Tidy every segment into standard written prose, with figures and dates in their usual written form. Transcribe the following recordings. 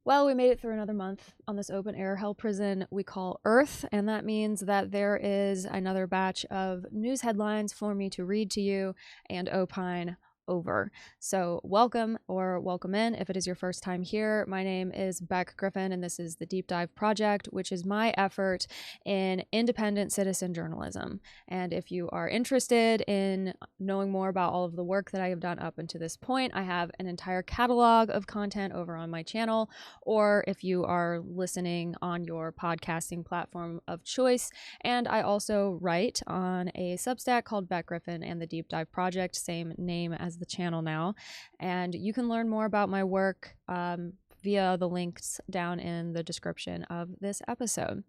Well, we made it through another month on this open air hell prison we call Earth, and that means that there is another batch of news headlines for me to read to you and opine over. So welcome or welcome in if it is your first time here. My name is Beck Griffin, and this is the Deep Dive Project, which is my effort in independent citizen journalism. And if you are interested in knowing more about all of the work that I have done up until this point, I have an entire catalog of content over on my channel, or if you are listening on your podcasting platform of choice. And I also write on a Substack called Beck Griffin and the Deep Dive Project, same name as the channel now. And you can learn more about my work via the links down in the description of this episode.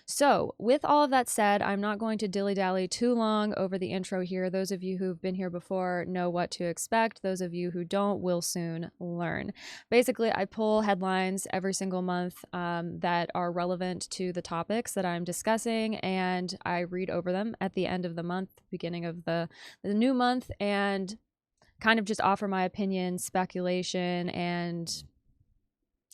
So with all of that said, I'm not going to dilly-dally too long over the intro here. Those of you who've been here before know what to expect. Those of you who don't will soon learn. Basically, I pull headlines every single month that are relevant to the topics that I'm discussing, and I read over them at the end of the month, beginning of the new month, and kind of just offer my opinion, speculation, and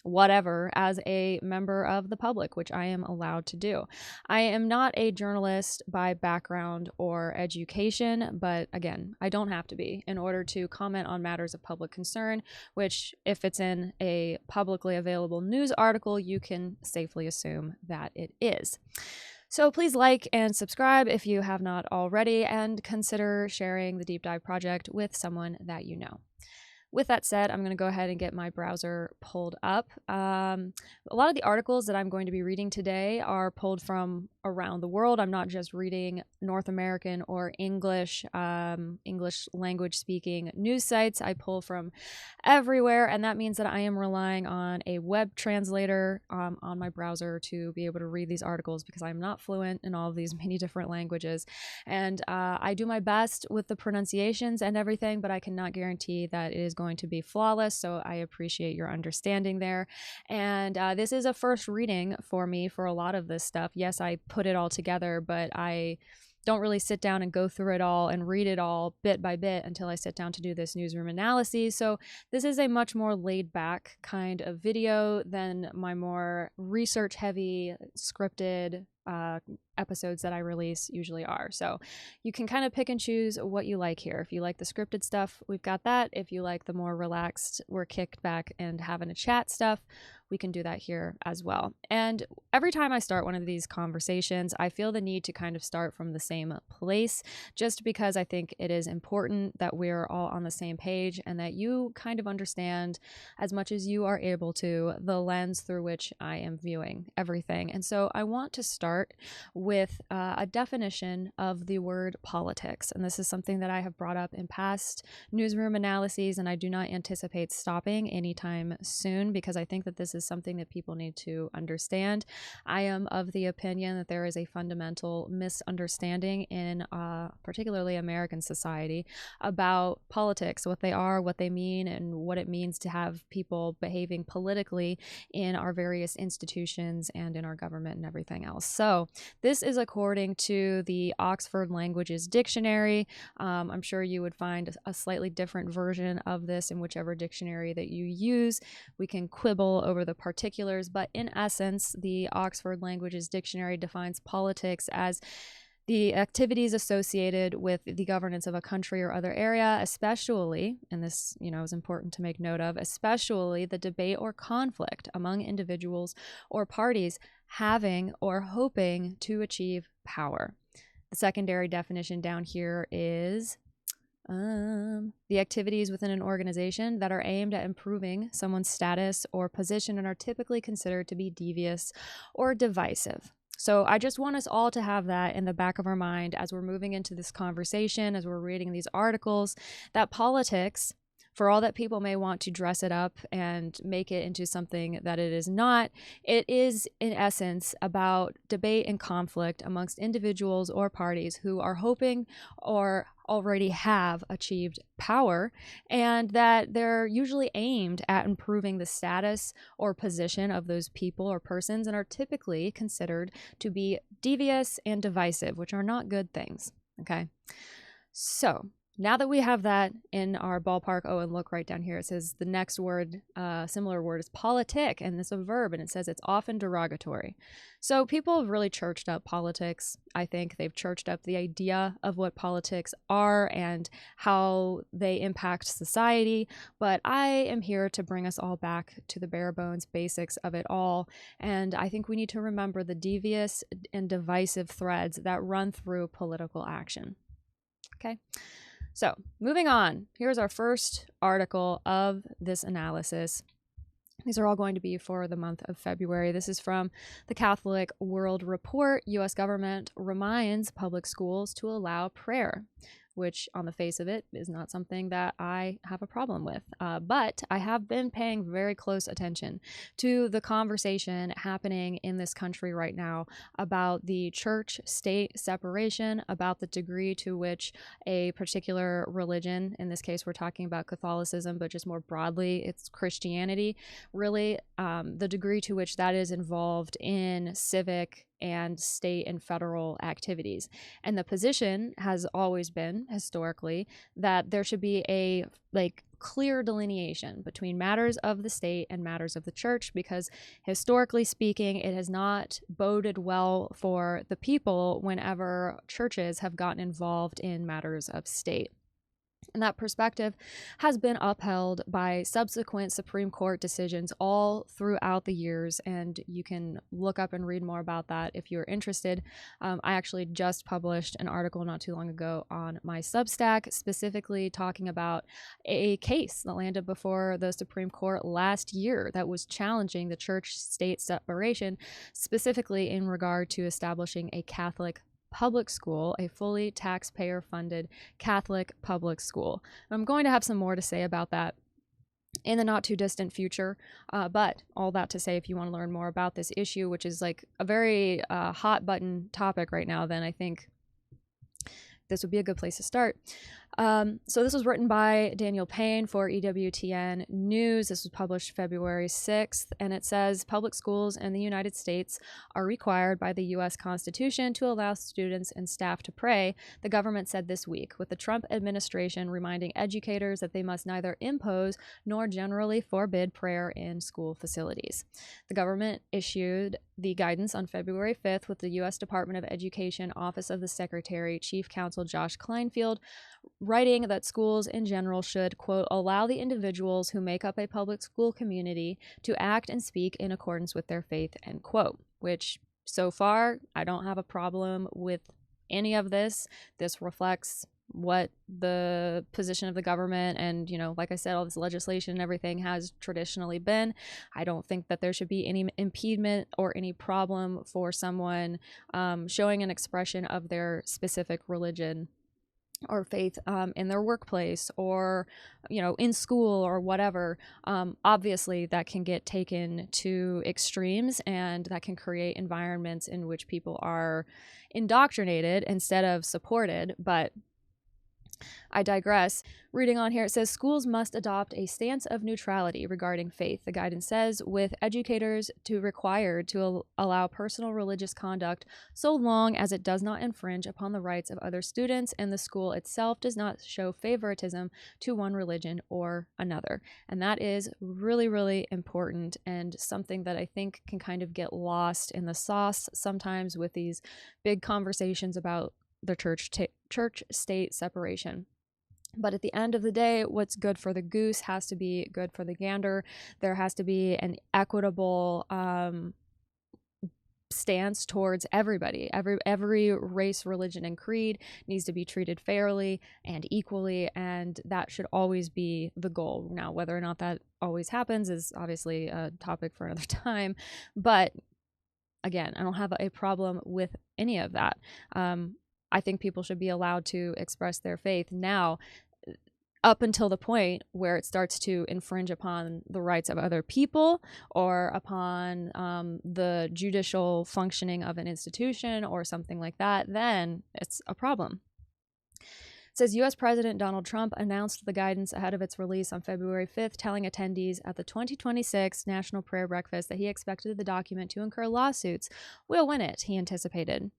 whatever as a member of the public, which I am allowed to do. I am not a journalist by background or education, but again, I don't have to be in order to comment on matters of public concern, which if it's in a publicly available news article, you can safely assume that it is. So please like and subscribe if you have not already, and consider sharing the Deep Dive Project with someone that you know. With that said, I'm going to go ahead and get my browser pulled up. A lot of the articles that I'm going to be reading today are pulled from around the world. I'm not just reading North American or English language speaking news sites. I pull from everywhere, and that means that I am relying on a web translator on my browser to be able to read these articles, because I'm not fluent in all of these many different languages. And I do my best with the pronunciations and everything, but I cannot guarantee that it is going to be flawless, so I appreciate your understanding there. And this is a first reading for me for a lot of this stuff. Yes, I put it all together, but I don't really sit down and go through it all and read it all bit by bit until I sit down to do this newsroom analysis. So this is a much more laid back kind of video than my more research heavy scripted episodes that I release usually are. So you can kind of pick and choose what you like here. If you like the scripted stuff, we've got that. If you like the more relaxed, we're kicked back and having a chat stuff, we can do that here as well. And every time I start one of these conversations, I feel the need to kind of start from the same place, just because I think it is important that we're all on the same page and that you kind of understand, as much as you are able to, the lens through which I am viewing everything. And so I want to start with a definition of the word politics. And this is something that I have brought up in past newsroom analyses, and I do not anticipate stopping anytime soon, because I think that this is something that people need to understand. I am of the opinion that there is a fundamental misunderstanding in particularly American society about politics, what they are, what they mean, and what it means to have people behaving politically in our various institutions and in our government and everything else. So this is according to the Oxford Languages Dictionary. I'm sure you would find a slightly different version of this in whichever dictionary that you use. We can quibble over the particulars, but in essence, the Oxford Languages Dictionary defines politics as the activities associated with the governance of a country or other area, especially, and this, is important to make note of, especially the debate or conflict among individuals or parties having or hoping to achieve power. The secondary definition down here is the activities within an organization that are aimed at improving someone's status or position and are typically considered to be devious or divisive. So I just want us all to have that in the back of our mind as we're moving into this conversation, as we're reading these articles, that politics, for all that people may want to dress it up and make it into something that it is not, it is in essence about debate and conflict amongst individuals or parties who are hoping or already have achieved power, and that they're usually aimed at improving the status or position of those people or persons, and are typically considered to be devious and divisive, which are not good things. Okay, so now that we have that in our ballpark, oh, and look right down here, it says the next word, similar word is politic, and it's a verb, and it says it's often derogatory. So people have really churched up politics. I think they've churched up the idea of what politics are and how they impact society. But I am here to bring us all back to the bare bones basics of it all. And I think we need to remember the devious and divisive threads that run through political action. Okay. So moving on, here's our first article of this analysis. These are all going to be for the month of February. This is from the Catholic World Report. U.S. government reminds public schools to allow prayer, which on the face of it is not something that I have a problem with. But I have been paying very close attention to the conversation happening in this country right now about the church-state separation, about the degree to which a particular religion, in this case we're talking about Catholicism, but just more broadly it's Christianity, really the degree to which that is involved in civic and state and federal activities. And the position has always been, historically, that there should be a clear delineation between matters of the state and matters of the church, because historically speaking, it has not boded well for the people whenever churches have gotten involved in matters of state. And that perspective has been upheld by subsequent Supreme Court decisions all throughout the years, and you can look up and read more about that if you're interested. I actually just published an article not too long ago on my Substack, specifically talking about a case that landed before the Supreme Court last year that was challenging the church-state separation, specifically in regard to establishing a Catholic public school, a fully taxpayer-funded Catholic public school. I'm going to have some more to say about that in the not too distant future, but all that to say, if you want to learn more about this issue, which is like a very hot button topic right now, then I think this would be a good place to start. So this was written by Daniel Payne for EWTN News. This was published February 6th, and it says public schools in the United States are required by the U.S. Constitution to allow students and staff to pray, the government said this week, with the Trump administration reminding educators that they must neither impose nor generally forbid prayer in school facilities. The government issued the guidance on February 5th with the U.S. Department of Education Office of the Secretary, Chief Counsel Josh Kleinfeld, writing that schools in general should, quote, allow the individuals who make up a public school community to act and speak in accordance with their faith, end quote, which so far I don't have a problem with any of this. This reflects what the position of the government and, you know, like I said, all this legislation and everything has traditionally been. I don't think that there should be any impediment or any problem for someone showing an expression of their specific religion or faith in their workplace or, you know, in school or whatever. Obviously, that can get taken to extremes, and that can create environments in which people are indoctrinated instead of supported. But I digress. Reading on here, it says schools must adopt a stance of neutrality regarding faith, the guidance says, with educators required to allow personal religious conduct so long as it does not infringe upon the rights of other students and the school itself does not show favoritism to one religion or another. And that is really, really important and something that I think can kind of get lost in the sauce sometimes with these big conversations about the church-state separation. But at the end of the day, what's good for the goose has to be good for the gander. There has to be an equitable stance towards everybody. Every race, religion, and creed needs to be treated fairly and equally, and that should always be the goal. Now, whether or not that always happens is obviously a topic for another time, but again, I don't have a problem with any of that. I think people should be allowed to express their faith now, up until the point where it starts to infringe upon the rights of other people or upon the judicial functioning of an institution or something like that, then it's a problem. It says U.S. President Donald Trump announced the guidance ahead of its release on February 5th, telling attendees at the 2026 National Prayer Breakfast that he expected the document to incur lawsuits. We'll win it, he anticipated.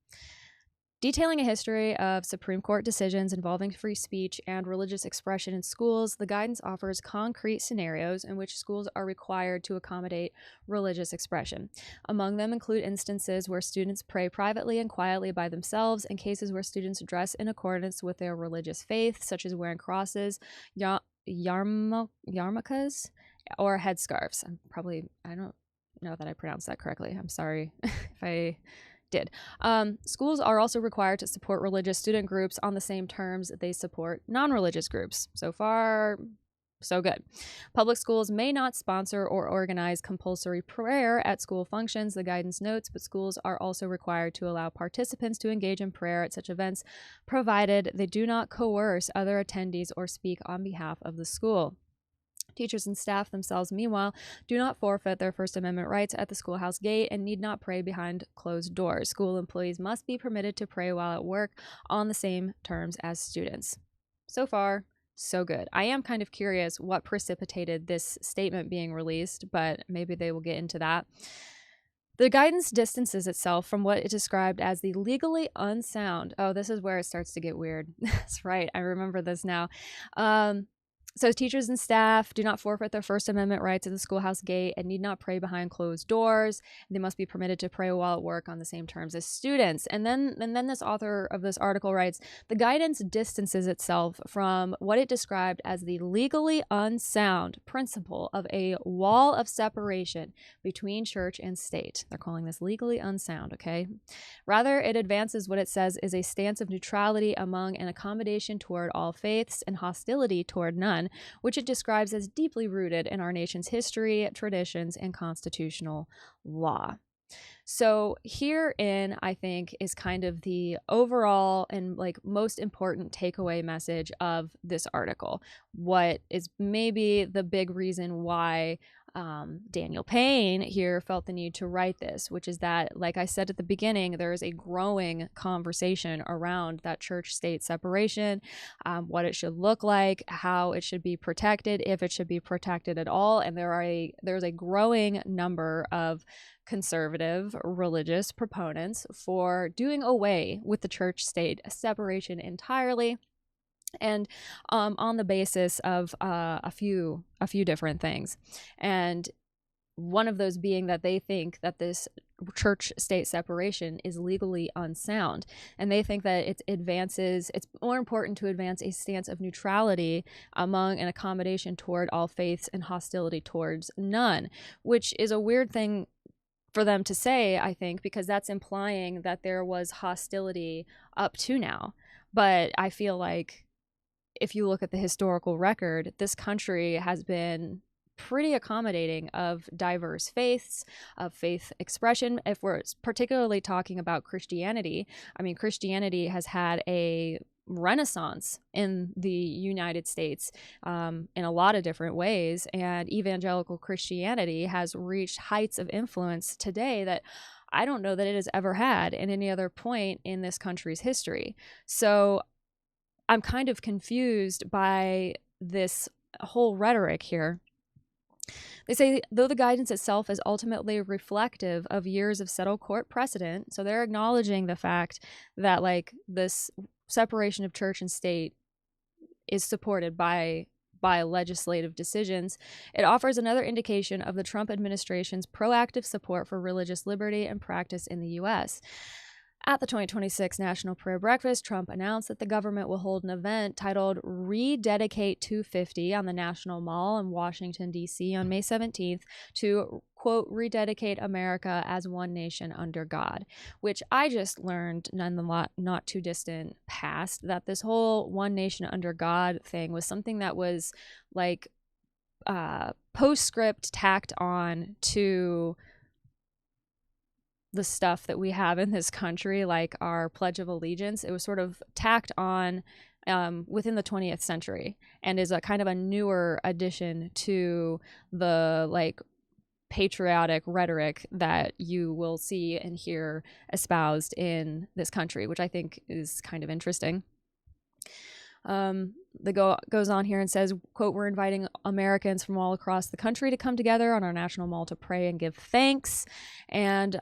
Detailing a history of Supreme Court decisions involving free speech and religious expression in schools, the guidance offers concrete scenarios in which schools are required to accommodate religious expression. Among them include instances where students pray privately and quietly by themselves, and cases where students dress in accordance with their religious faith, such as wearing crosses, yarmulkes, or headscarves. I don't know that I pronounced that correctly. I'm sorry if I did. Schools are also required to support religious student groups on the same terms they support non-religious groups. So far, so good. Public schools may not sponsor or organize compulsory prayer at school functions, the guidance notes, but schools are also required to allow participants to engage in prayer at such events, provided they do not coerce other attendees or speak on behalf of the school. Teachers and staff themselves, meanwhile, do not forfeit their First Amendment rights at the schoolhouse gate and need not pray behind closed doors. School employees must be permitted to pray while at work on the same terms as students. So far, so good. I am kind of curious what precipitated this statement being released, but maybe they will get into that. The guidance distances itself from what it described as the legally unsound. Oh, this is where it starts to get weird. That's right. I remember this now. So teachers and staff do not forfeit their First Amendment rights at the schoolhouse gate and need not pray behind closed doors. They must be permitted to pray while at work on the same terms as students. And then this author of this article writes, the guidance distances itself from what it described as the legally unsound principle of a wall of separation between church and state. They're calling this legally unsound, okay? Rather, it advances what it says is a stance of neutrality among an accommodation toward all faiths and hostility toward none, which it describes as deeply rooted in our nation's history, traditions, and constitutional law. So herein, I think, is kind of the overall and most important takeaway message of this article. What is maybe the big reason why Daniel Payne here felt the need to write this, which is that, like I said at the beginning, there is a growing conversation around that church-state separation, what it should look like, how it should be protected, if it should be protected at all, and there's a growing number of conservative religious proponents for doing away with the church-state separation entirely, and on the basis of a few different things. And one of those being that they think that this church-state separation is legally unsound, and they think that it's more important to advance a stance of neutrality among an accommodation toward all faiths and hostility towards none, which is a weird thing for them to say, I think, because that's implying that there was hostility up to now. But I feel like if you look at the historical record, this country has been pretty accommodating of diverse faiths, of faith expression. If we're particularly talking about Christianity, I mean, Christianity has had a renaissance in the United States in a lot of different ways, and evangelical Christianity has reached heights of influence today that I don't know that it has ever had in any other point in this country's history. So I'm kind of confused by this whole rhetoric here. They say, though the guidance itself is ultimately reflective of years of settled court precedent, so they're acknowledging the fact that this separation of church and state is supported by legislative decisions, it offers another indication of the Trump administration's proactive support for religious liberty and practice in the U.S. At the 2026 National Prayer Breakfast, Trump announced that the government will hold an event titled Rededicate 250 on the National Mall in Washington, D.C. on May 17th to, quote, rededicate America as one nation under God, which I just learned none the not too distant past that this whole one nation under God thing was something that was postscript tacked on to the stuff that we have in this country, like our Pledge of Allegiance. It was sort of tacked on within the 20th century and is a kind of a newer addition to the patriotic rhetoric that you will see and hear espoused in this country, which I think is kind of interesting. Goes on here and says, quote, "We're inviting Americans from all across the country to come together on our national mall to pray and give thanks." And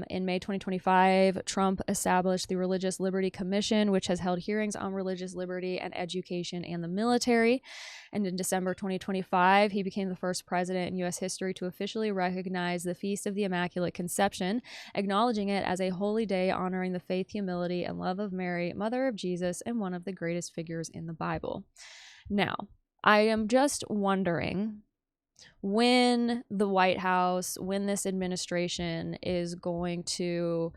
in May 2025, Trump established the Religious Liberty Commission, which has held hearings on religious liberty and education and the military. And in December 2025, he became the first president in U.S. history to officially recognize the Feast of the Immaculate Conception, acknowledging it as a holy day honoring the faith, humility, and love of Mary, mother of Jesus, and one of the greatest figures in the Bible. Now, I am just wondering when the White House, when this administration is going to,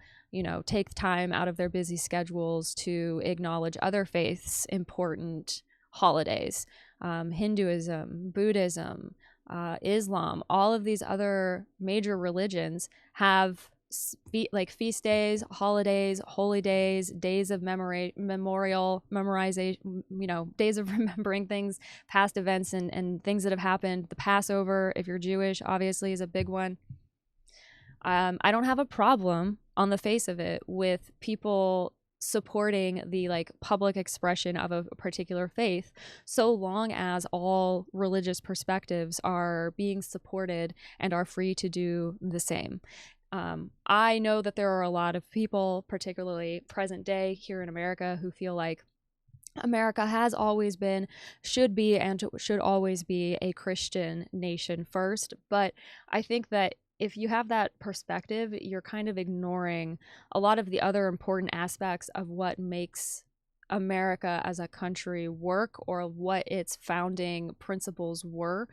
take time out of their busy schedules to acknowledge other faiths' important holidays. Hinduism, Buddhism, Islam, all of these other major religions have feast days, holidays, holy days, days of memorization, days of remembering things, past events and things that have happened. The Passover, if you're Jewish, obviously is a big one. I don't have a problem on the face of it with people supporting the public expression of a particular faith, so long as all religious perspectives are being supported and are free to do the same. I know that there are a lot of people, particularly present day here in America, who feel like America has always been, should be, and should always be a Christian nation first. But I think that if you have that perspective, you're kind of ignoring a lot of the other important aspects of what makes America as a country work, or what its founding principles were,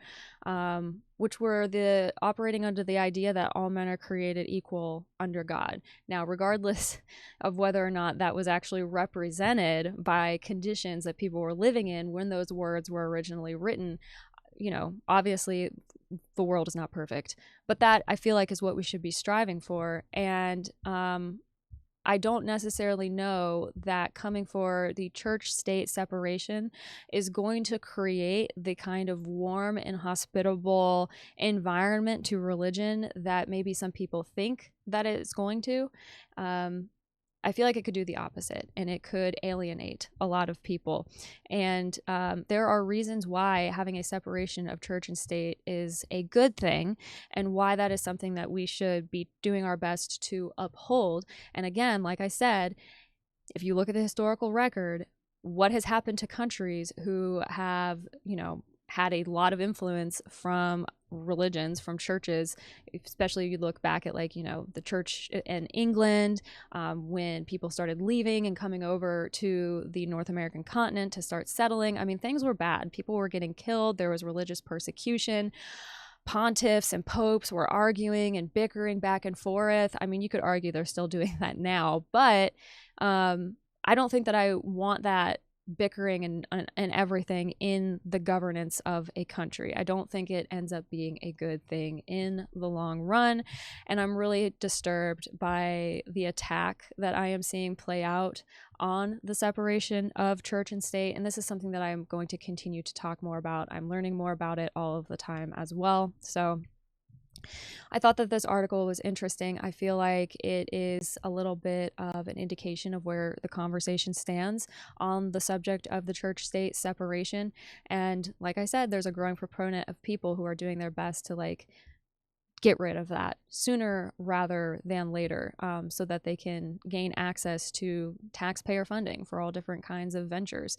which were the operating under the idea that all men are created equal under God. Now, regardless of whether or not that was actually represented by conditions that people were living in when those words were originally written, obviously the world is not perfect, but that I feel like is what we should be striving for. And I don't necessarily know that coming for the church-state separation is going to create the kind of warm and hospitable environment to religion that maybe some people think that it's going to. I feel like it could do the opposite, and it could alienate a lot of people. And there are reasons why having a separation of church and state is a good thing, and why that is something that we should be doing our best to uphold. And again, like I said, if you look at the historical record, what has happened to countries who have, had a lot of influence from religions, from churches, especially if you look back at the church in England, when people started leaving and coming over to the North American continent to start settling. I mean, things were bad. People were getting killed. There was religious persecution. Pontiffs and popes were arguing and bickering back and forth. I mean, you could argue they're still doing that now, but I don't think that I want that bickering and everything in the governance of a country. I don't think it ends up being a good thing in the long run. And I'm really disturbed by the attack that I am seeing play out on the separation of church and state. And this is something that I'm going to continue to talk more about. I'm learning more about it all of the time as well. So I thought that this article was interesting. I feel like it is a little bit of an indication of where the conversation stands on the subject of the church-state separation. And like I said, there's a growing proponent of people who are doing their best to get rid of that sooner rather than later, so that they can gain access to taxpayer funding for all different kinds of ventures.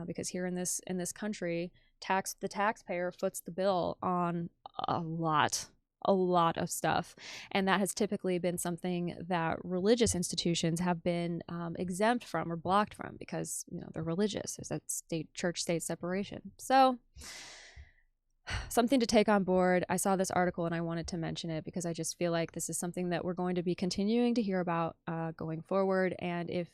Because here in this country, the taxpayer foots the bill on a lot of stuff, and that has typically been something that religious institutions have been exempt from or blocked from because they're religious. There's that church-state separation. So something to take on board. I saw this article and I wanted to mention it because I just feel like this is something that we're going to be continuing to hear about going forward. And if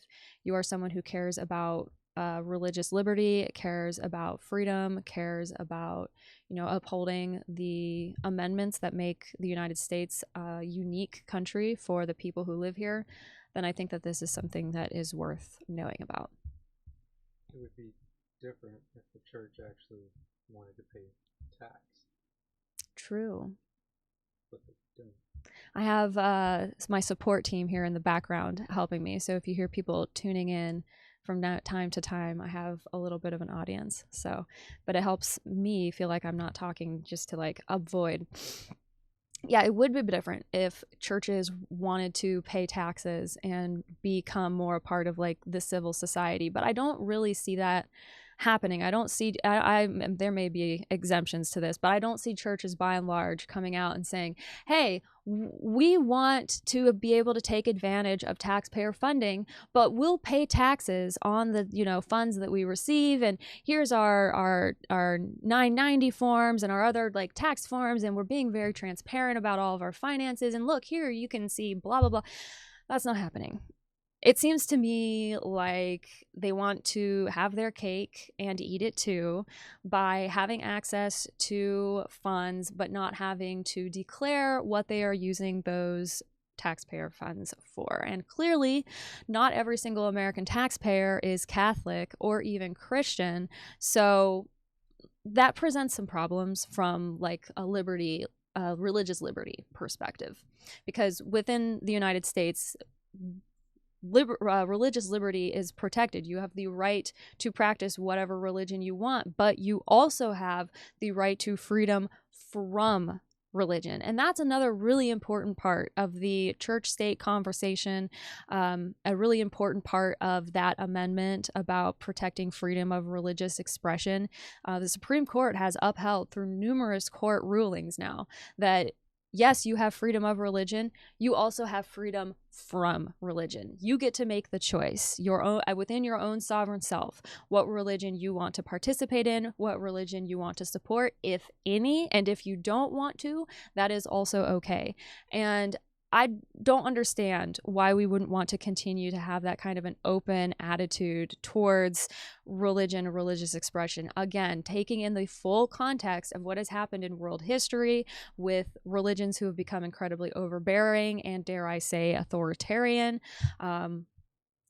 you are someone who cares about religious liberty, cares about freedom, cares about upholding the amendments that make the United States a unique country for the people who live here, then I think that this is something that is worth knowing about. It would be different if the church actually wanted to pay tax. True. But they don't. I have my support team here in the background helping me. So if you hear people tuning in from time to time I have a little bit of an audience. So, but it helps me feel like I'm not talking just to like avoid. Yeah, it would be different if churches wanted to pay taxes and become more a part of like the civil society, but I don't really see that happening. I don't see there may be exemptions to this, but I don't see churches by and large coming out and saying, "Hey, we want to be able to take advantage of taxpayer funding, but we'll pay taxes on the, funds that we receive, and here's our 990 forms and our other like tax forms, and we're being very transparent about all of our finances, and look, here you can see blah blah blah." That's not happening. It seems to me like they want to have their cake and eat it too by having access to funds, but not having to declare what they are using those taxpayer funds for. And clearly, not every single American taxpayer is Catholic or even Christian. So that presents some problems from like a religious liberty perspective. Because within the United States, religious liberty is protected. You have the right to practice whatever religion you want, but you also have the right to freedom from religion. And that's another really important part of the church-state conversation, a really important part of that amendment about protecting freedom of religious expression. The Supreme Court has upheld through numerous court rulings now that yes, you have freedom of religion. You also have freedom from religion. You get to make the choice within your own sovereign self, what religion you want to participate in, what religion you want to support, if any. And if you don't want to, that is also okay. And I don't understand why we wouldn't want to continue to have that kind of an open attitude towards religion, religious expression. Again, taking in the full context of what has happened in world history with religions who have become incredibly overbearing and, dare I say, authoritarian.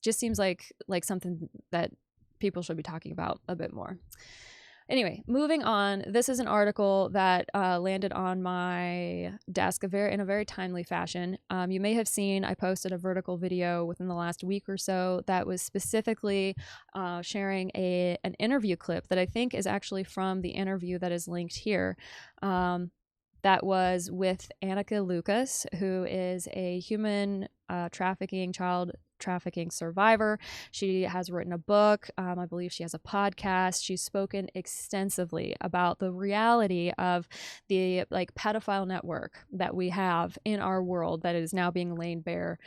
Just seems like something that people should be talking about a bit more. Anyway, moving on. This is an article that landed on my desk in a very timely fashion. You may have seen I posted a vertical video within the last week or so that was specifically sharing an interview clip that I think is actually from the interview that is linked here. That was with Annika Lucas, who is a human child trafficking survivor. She has written a book. I believe she has a podcast. She's spoken extensively about the reality of the pedophile network that we have in our world that is now being laid bare,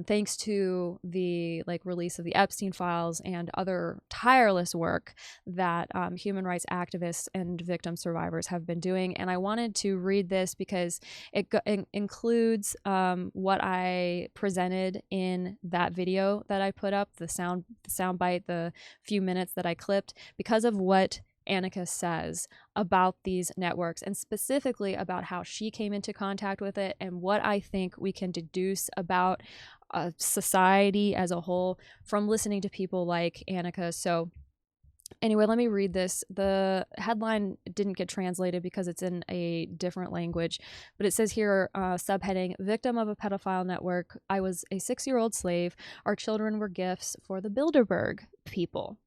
thanks to the release of the Epstein files and other tireless work that human rights activists and victim survivors have been doing. And I wanted to read this because it includes what I presented in that video that I put up, the sound bite, the few minutes that I clipped, because of what Annika says about these networks, and specifically about how she came into contact with it and what I think we can deduce about society as a whole from listening to people like Annika. So anyway, let me read this. The headline didn't get translated because it's in a different language, but it says here, subheading, "Victim of a pedophile network. I was a 6-year-old slave. Our children were gifts for the Bilderberg people.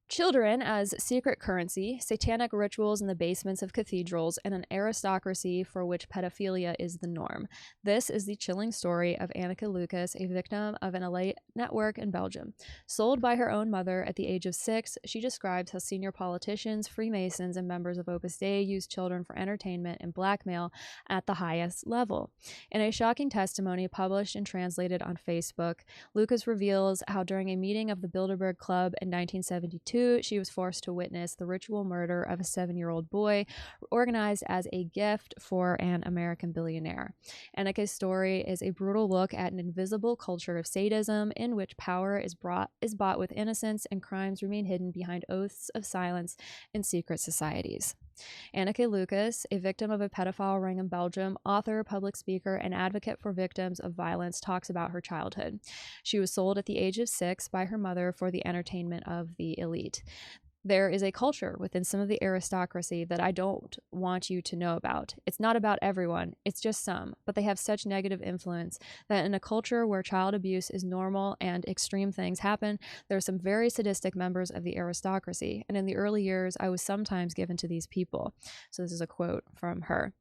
Children as secret currency, satanic rituals in the basements of cathedrals, and an aristocracy for which pedophilia is the norm. This is the chilling story of Annika Lucas, a victim of an elite network in Belgium. Sold by her own mother at the age of 6, she describes how senior politicians, Freemasons, and members of Opus Dei use children for entertainment and blackmail at the highest level. In a shocking testimony published and translated on Facebook, Lucas reveals how during a meeting of the Bilderberg Club in 1972, she was forced to witness the ritual murder of a 7-year-old boy, organized as a gift for an American billionaire. Annika's story is a brutal look at an invisible culture of sadism in which power is bought with innocence and crimes remain hidden behind oaths of silence in secret societies. Annika Lucas, a victim of a pedophile ring in Belgium, author, public speaker, and advocate for victims of violence, talks about her childhood. She was sold at the age of 6 by her mother for the entertainment of the elite. there is a culture within some of the aristocracy that I don't want you to know about. It's not about everyone, it's just some, but they have such negative influence that in a culture where child abuse is normal and extreme things happen, there are some very sadistic members of the aristocracy. And in the early years, I was sometimes given to these people. So this is a quote from her.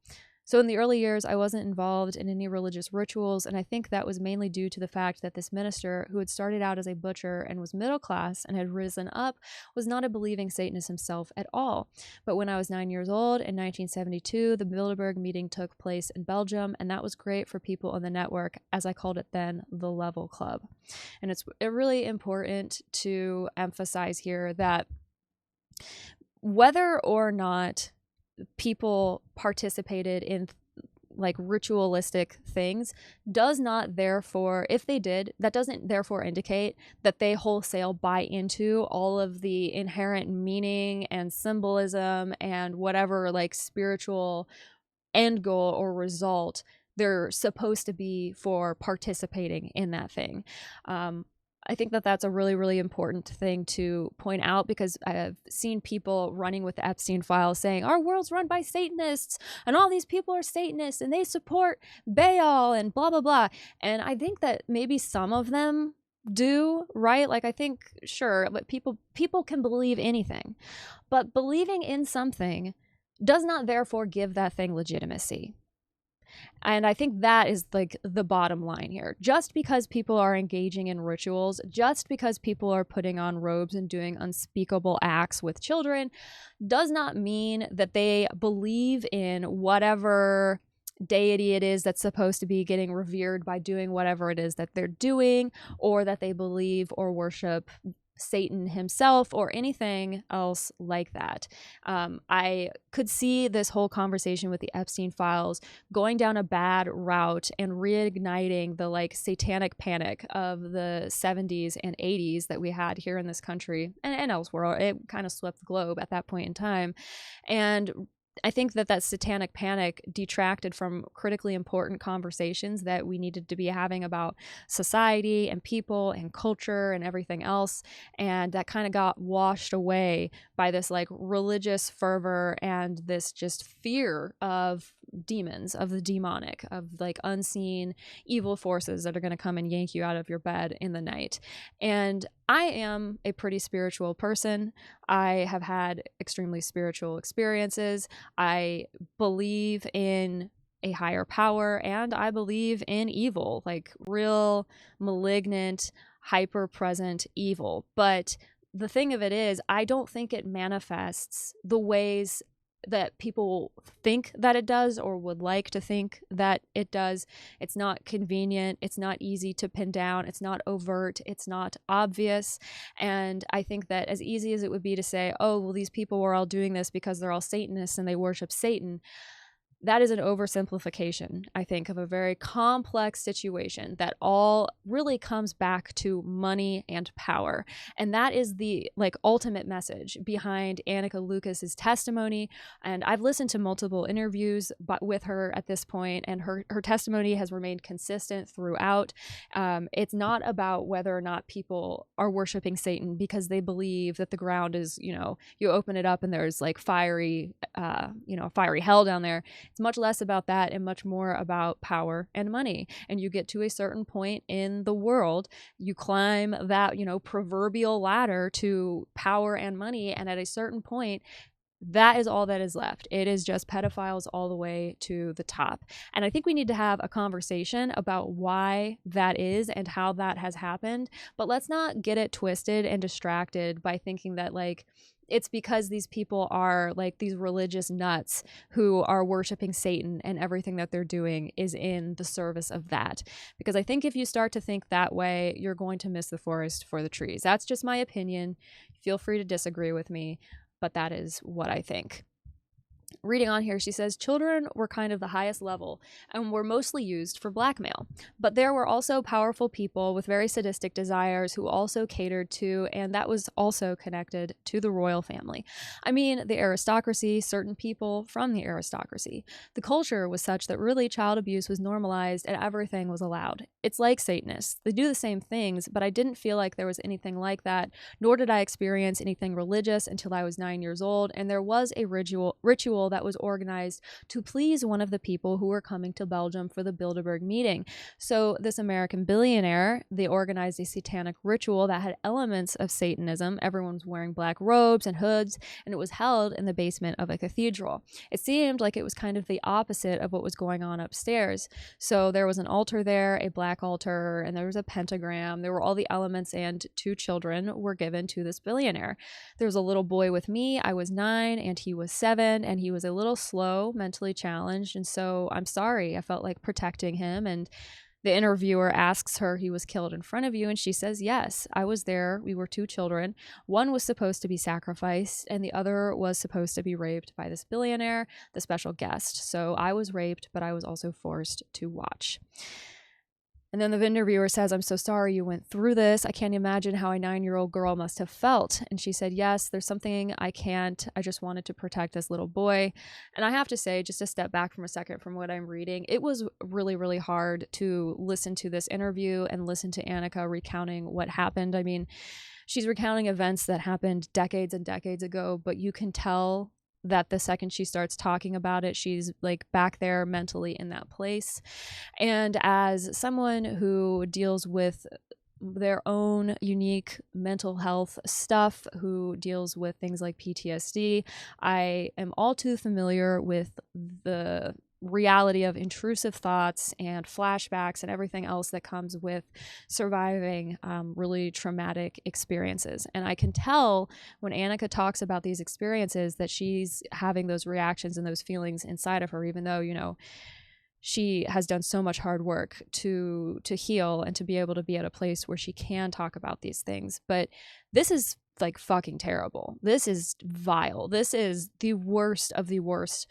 So in the early years, I wasn't involved in any religious rituals, and I think that was mainly due to the fact that this minister, who had started out as a butcher and was middle class and had risen up, was not a believing Satanist himself at all. But when I was 9 years old in 1972, the Bilderberg meeting took place in Belgium, and that was great for people on the network, as I called it then, the Level Club. And it's really important to emphasize here that whether or not people participated in like ritualistic things does not therefore, if they did, that doesn't therefore indicate that they wholesale buy into all of the inherent meaning and symbolism and whatever like spiritual end goal or result they're supposed to be for participating in that thing. I think that that's a really, really important thing to point out, because I've seen people running with the Epstein files saying our world's run by Satanists and all these people are Satanists and they support Baal and blah, blah, blah. And I think that maybe some of them do, right? Like, I think, sure, but people can believe anything, but believing in something does not therefore give that thing legitimacy. And I think that is like the bottom line here. Just because people are engaging in rituals, just because people are putting on robes and doing unspeakable acts with children, does not mean that they believe in whatever deity it is that's supposed to be getting revered by doing whatever it is that they're doing, or that they believe or worship Satan himself or anything else like that. I could see this whole conversation with the Epstein files going down a bad route and reigniting the like satanic panic of the 70s and 80s that we had here in this country and elsewhere. It kind of swept the globe at that point in time. And I think that satanic panic detracted from critically important conversations that we needed to be having about society and people and culture and everything else. And that kind of got washed away by this like religious fervor and this just fear of demons, of the demonic, of like unseen evil forces that are going to come and yank you out of your bed in the night. And I am a pretty spiritual person. I have had extremely spiritual experiences. I believe in a higher power, and I believe in evil, like real malignant, hyper-present evil. But the thing of it is, I don't think it manifests the ways that people think that it does or would like to think that it does. It's not convenient. It's not easy to pin down. It's not overt. It's not obvious. And I think that as easy as it would be to say, oh, well, these people were all doing this because they're all Satanists and they worship Satan, that is an oversimplification, I think, of a very complex situation that all really comes back to money and power. And that is the like ultimate message behind Annika Lucas's testimony. And I've listened to multiple interviews with her at this point, and her testimony has remained consistent throughout. It's not about whether or not people are worshiping Satan because they believe that the ground is, you open it up and there's like fiery hell down there. It's much less about that and much more about power and money. And you get to a certain point in the world, you climb that, proverbial ladder to power and money. And at a certain point, that is all that is left. It is just pedophiles all the way to the top. And I think we need to have a conversation about why that is and how that has happened. But let's not get it twisted and distracted by thinking that like it's because these people are like these religious nuts who are worshiping Satan and everything that they're doing is in the service of that. Because I think if you start to think that way, you're going to miss the forest for the trees. That's just my opinion. Feel free to disagree with me, but that is what I think. Reading on here, she says, children were kind of the highest level and were mostly used for blackmail. But there were also powerful people with very sadistic desires who also catered to, and that was also connected to the royal family. I mean, the aristocracy, certain people from the aristocracy. The culture was such that really child abuse was normalized and everything was allowed. It's like Satanists. They do the same things, but I didn't feel like there was anything like that, nor did I experience anything religious until I was 9 years old, and there was a ritual that was organized to please one of the people who were coming to Belgium for the Bilderberg meeting. So this American billionaire, they organized a satanic ritual that had elements of Satanism. Everyone was wearing black robes and hoods, and it was held in the basement of a cathedral. It seemed like it was kind of the opposite of what was going on upstairs. So there was an altar there, a black altar, and there was a pentagram. There were all the elements, and 2 children were given to this billionaire. There was a little boy with me. I was 9 and he was 7, and he was a little slow, mentally challenged. And so I'm sorry, I felt like protecting him. And the interviewer asks her, he was killed in front of you? And she says, yes, I was there. We were 2 children. One was supposed to be sacrificed and the other was supposed to be raped by this billionaire, the special guest. So I was raped, but I was also forced to watch. And then the interviewer says, I'm so sorry you went through this. I can't imagine how a 9-year-old girl must have felt. And she said, yes, there's something I can't. I just wanted to protect this little boy. And I have to say, just to step back from a second from what I'm reading, it was really, really hard to listen to this interview and listen to Annika recounting what happened. I mean, she's recounting events that happened decades and decades ago, but you can tell that the second she starts talking about it, she's like back there mentally in that place. And as someone who deals with their own unique mental health stuff, who deals with things like PTSD, I am all too familiar with the reality of intrusive thoughts and flashbacks and everything else that comes with surviving really traumatic experiences. And I can tell when Annika talks about these experiences that she's having those reactions and those feelings inside of her, even though, you know, she has done so much hard work to heal and to be able to be at a place where she can talk about these things. But this is like fucking terrible. This is vile. This is the worst of the worst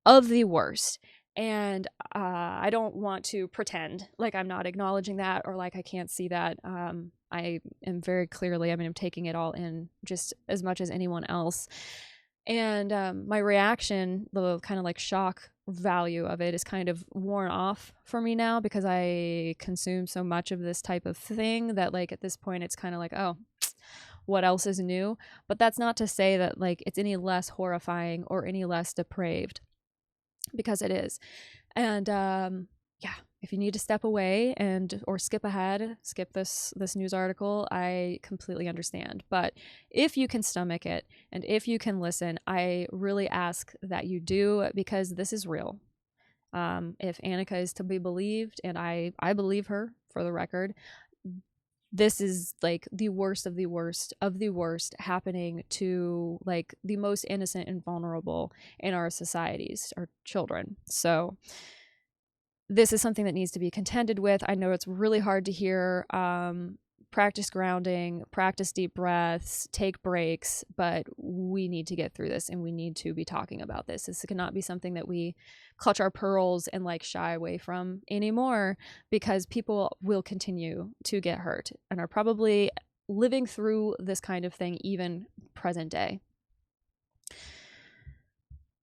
of the worst. And I don't want to pretend like I'm not acknowledging that or like I can't see that. I am very clearly, I mean, I'm taking it all in just as much as anyone else. And my reaction, the kind of like shock value of it is kind of worn off for me now because I consume so much of this type of thing that like at this point it's kind of like, oh, what else is new? But that's not to say that like it's any less horrifying or any less depraved, because it is. And yeah, if you need to step away and or skip ahead, skip this news article, I completely understand. But if you can stomach it and if you can listen, I really ask that you do, because this is real. If Annika is to be believed, and I believe her, for the record, this is like the worst of the worst of the worst happening to like the most innocent and vulnerable in our societies, our children. So this is something that needs to be contended with. I know it's really hard to hear. Practice grounding, practice deep breaths, take breaks, but we need to get through this and we need to be talking about this. This cannot be something that we clutch our pearls and like shy away from anymore, because people will continue to get hurt and are probably living through this kind of thing even present day.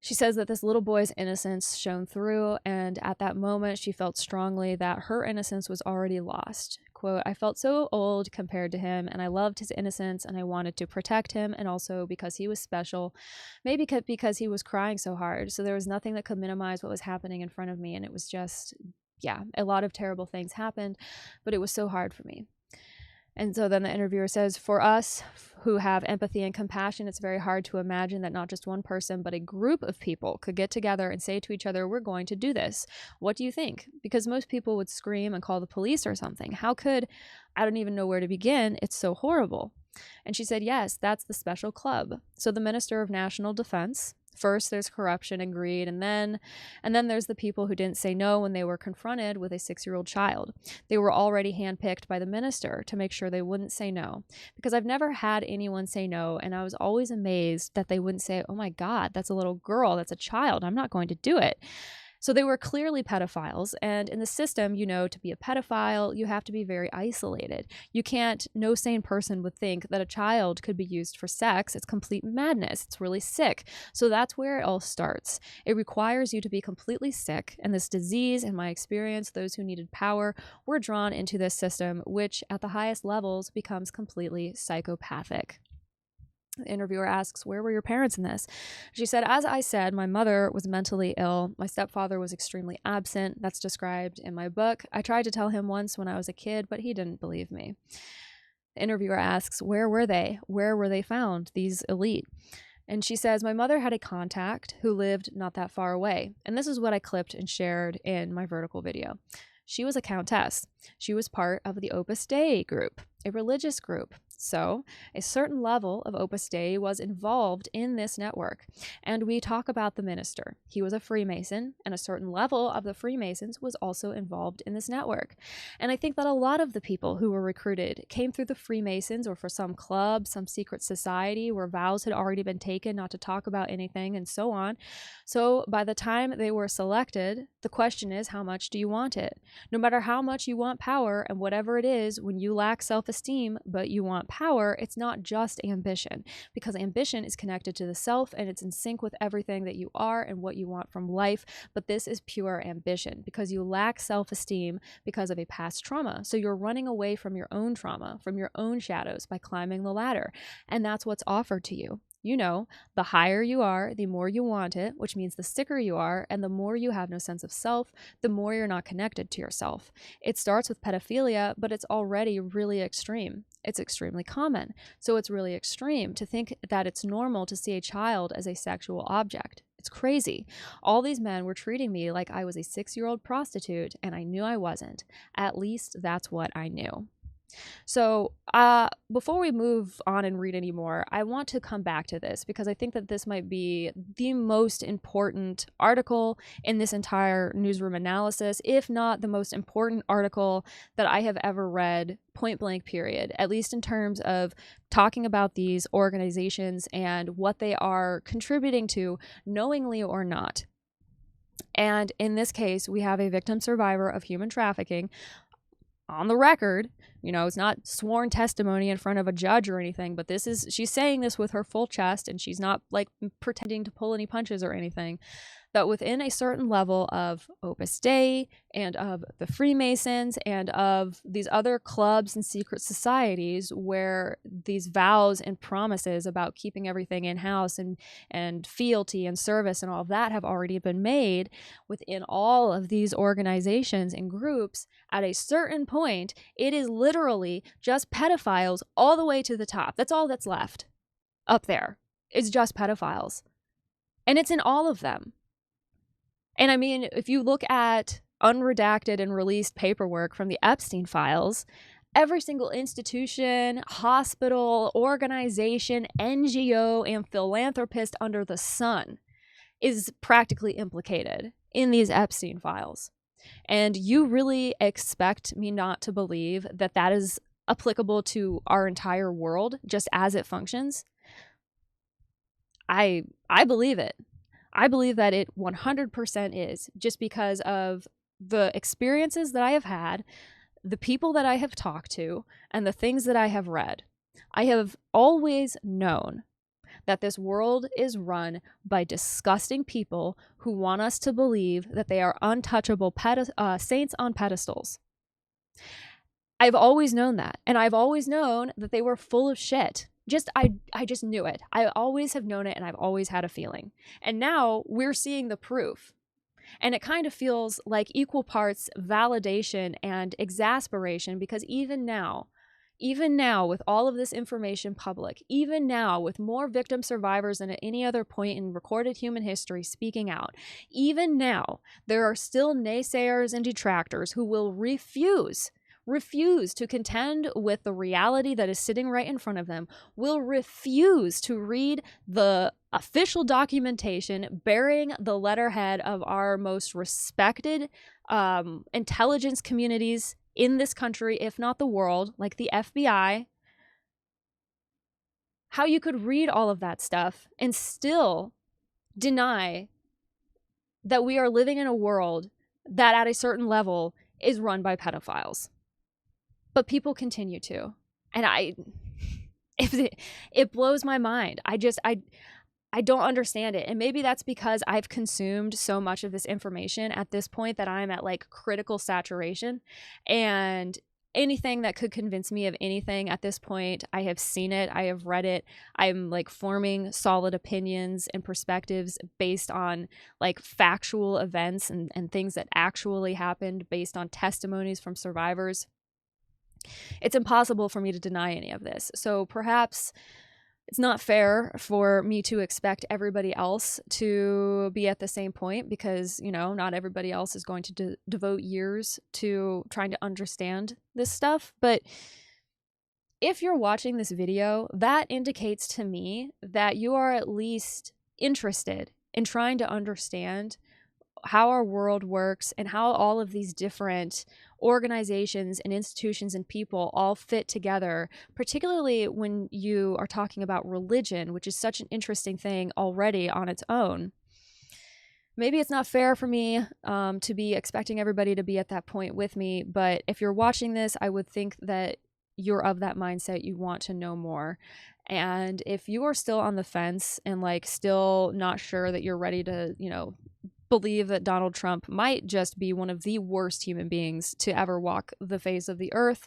She says that this little boy's innocence shone through, and at that moment she felt strongly that her innocence was already lost. Quote, I felt so old compared to him, and I loved his innocence, and I wanted to protect him, and also because he was special, maybe because he was crying so hard. So there was nothing that could minimize what was happening in front of me, and it was just, yeah, a lot of terrible things happened, but it was so hard for me. And so then the interviewer says, for us who have empathy and compassion, it's very hard to imagine that not just one person, but a group of people could get together and say to each other, we're going to do this. What do you think? Because most people would scream and call the police or something. How could, I don't even know where to begin. It's so horrible. And she said, yes, that's the special club. So the Minister of National Defense, First, there's corruption and greed, and then there's the people who didn't say no when they were confronted with a 6-year-old child. They were already handpicked by the minister to make sure they wouldn't say no. Because I've never had anyone say no, and I was always amazed that they wouldn't say, "Oh my God, that's a little girl, that's a child, I'm not going to do it." So they were clearly pedophiles. And in the system, to be a pedophile, you have to be very isolated. You can't, no sane person would think that a child could be used for sex. It's complete madness. It's really sick. So that's where it all starts. It requires you to be completely sick. And this disease, in my experience, those who needed power were drawn into this system, which at the highest levels becomes completely psychopathic. The interviewer asks, "Where were your parents in this?" She said, "As I said, my mother was mentally ill. My stepfather was extremely absent. That's described in my book. I tried to tell him once when I was a kid, but he didn't believe me." The interviewer asks, "Where were they? Where were they found, these elite?" And she says, "My mother had a contact who lived not that far away." And this is what I clipped and shared in my vertical video. She was a countess. She was part of the Opus Dei group, a religious group. So a certain level of Opus Dei was involved in this network. And we talk about the minister. He was a Freemason, and a certain level of the Freemasons was also involved in this network. And I think that a lot of the people who were recruited came through the Freemasons or for some club, some secret society where vows had already been taken not to talk about anything and so on. So by the time they were selected, the question is, how much do you want it? No matter how much you want power and whatever it is, when you lack self-esteem, but you want power, it's not just ambition, because ambition is connected to the self and it's in sync with everything that you are and what you want from life. But this is pure ambition because you lack self-esteem because of a past trauma. So you're running away from your own trauma, from your own shadows by climbing the ladder. And that's what's offered to you. The higher you are, the more you want it, which means the sicker you are, and the more you have no sense of self, the more you're not connected to yourself. It starts with pedophilia, but it's already really extreme. It's extremely common. So it's really extreme to think that it's normal to see a child as a sexual object. It's crazy. All these men were treating me like I was a 6-year-old prostitute, and I knew I wasn't. At least that's what I knew. So before we move on and read any more, I want to come back to this because I think that this might be the most important article in this entire newsroom analysis, if not the most important article that I have ever read, point blank period, at least in terms of talking about these organizations and what they are contributing to, knowingly or not. And in this case, we have a victim survivor of human trafficking on the record. It's not sworn testimony in front of a judge or anything, but she's saying this with her full chest, and she's not like pretending to pull any punches or anything, that within a certain level of Opus Dei and of the Freemasons and of these other clubs and secret societies where these vows and promises about keeping everything in-house and fealty and service and all of that have already been made, within all of these organizations and groups, at a certain point, it is literally just pedophiles all the way to the top. That's all that's left up there. It's just pedophiles. And it's in all of them. And I mean, if you look at unredacted and released paperwork from the Epstein files, every single institution, hospital, organization, NGO, and philanthropist under the sun is practically implicated in these Epstein files. And you really expect me not to believe that that is applicable to our entire world just as it functions? I believe it. I believe that it 100% is, just because of the experiences that I have had, the people that I have talked to, and the things that I have read. I have always known that this world is run by disgusting people who want us to believe that they are untouchable saints on pedestals. I've always known that, and I've always known that they were full of shit. I just knew it. I always have known it, and I've always had a feeling. And now we're seeing the proof. And it kind of feels like equal parts validation and exasperation, because even now, with all of this information public, even now with more victim survivors than at any other point in recorded human history speaking out, even now, there are still naysayers and detractors who will refuse to contend with the reality that is sitting right in front of them, will refuse to read the official documentation bearing the letterhead of our most respected intelligence communities in this country, if not the world, like the FBI, how you could read all of that stuff and still deny that we are living in a world that at a certain level is run by pedophiles. But people continue to. And it blows my mind. I don't understand it. And maybe that's because I've consumed so much of this information at this point that I'm at like critical saturation. And anything that could convince me of anything at this point, I have seen it, I have read it. I'm like forming solid opinions and perspectives based on like factual events and things that actually happened based on testimonies from survivors. It's impossible for me to deny any of this. So perhaps it's not fair for me to expect everybody else to be at the same point because, you know, not everybody else is going to devote years to trying to understand this stuff. But if you're watching this video, that indicates to me that you are at least interested in trying to understand how our world works and how all of these different organizations and institutions and people all fit together, particularly when you are talking about religion, which is such an interesting thing already on its own. Maybe it's not fair for me to be expecting everybody to be at that point with me, but if you're watching this, I would think that you're of that mindset, you want to know more. And if you are still on the fence and like still not sure that you're ready to, you know, believe that Donald Trump might just be one of the worst human beings to ever walk the face of the earth,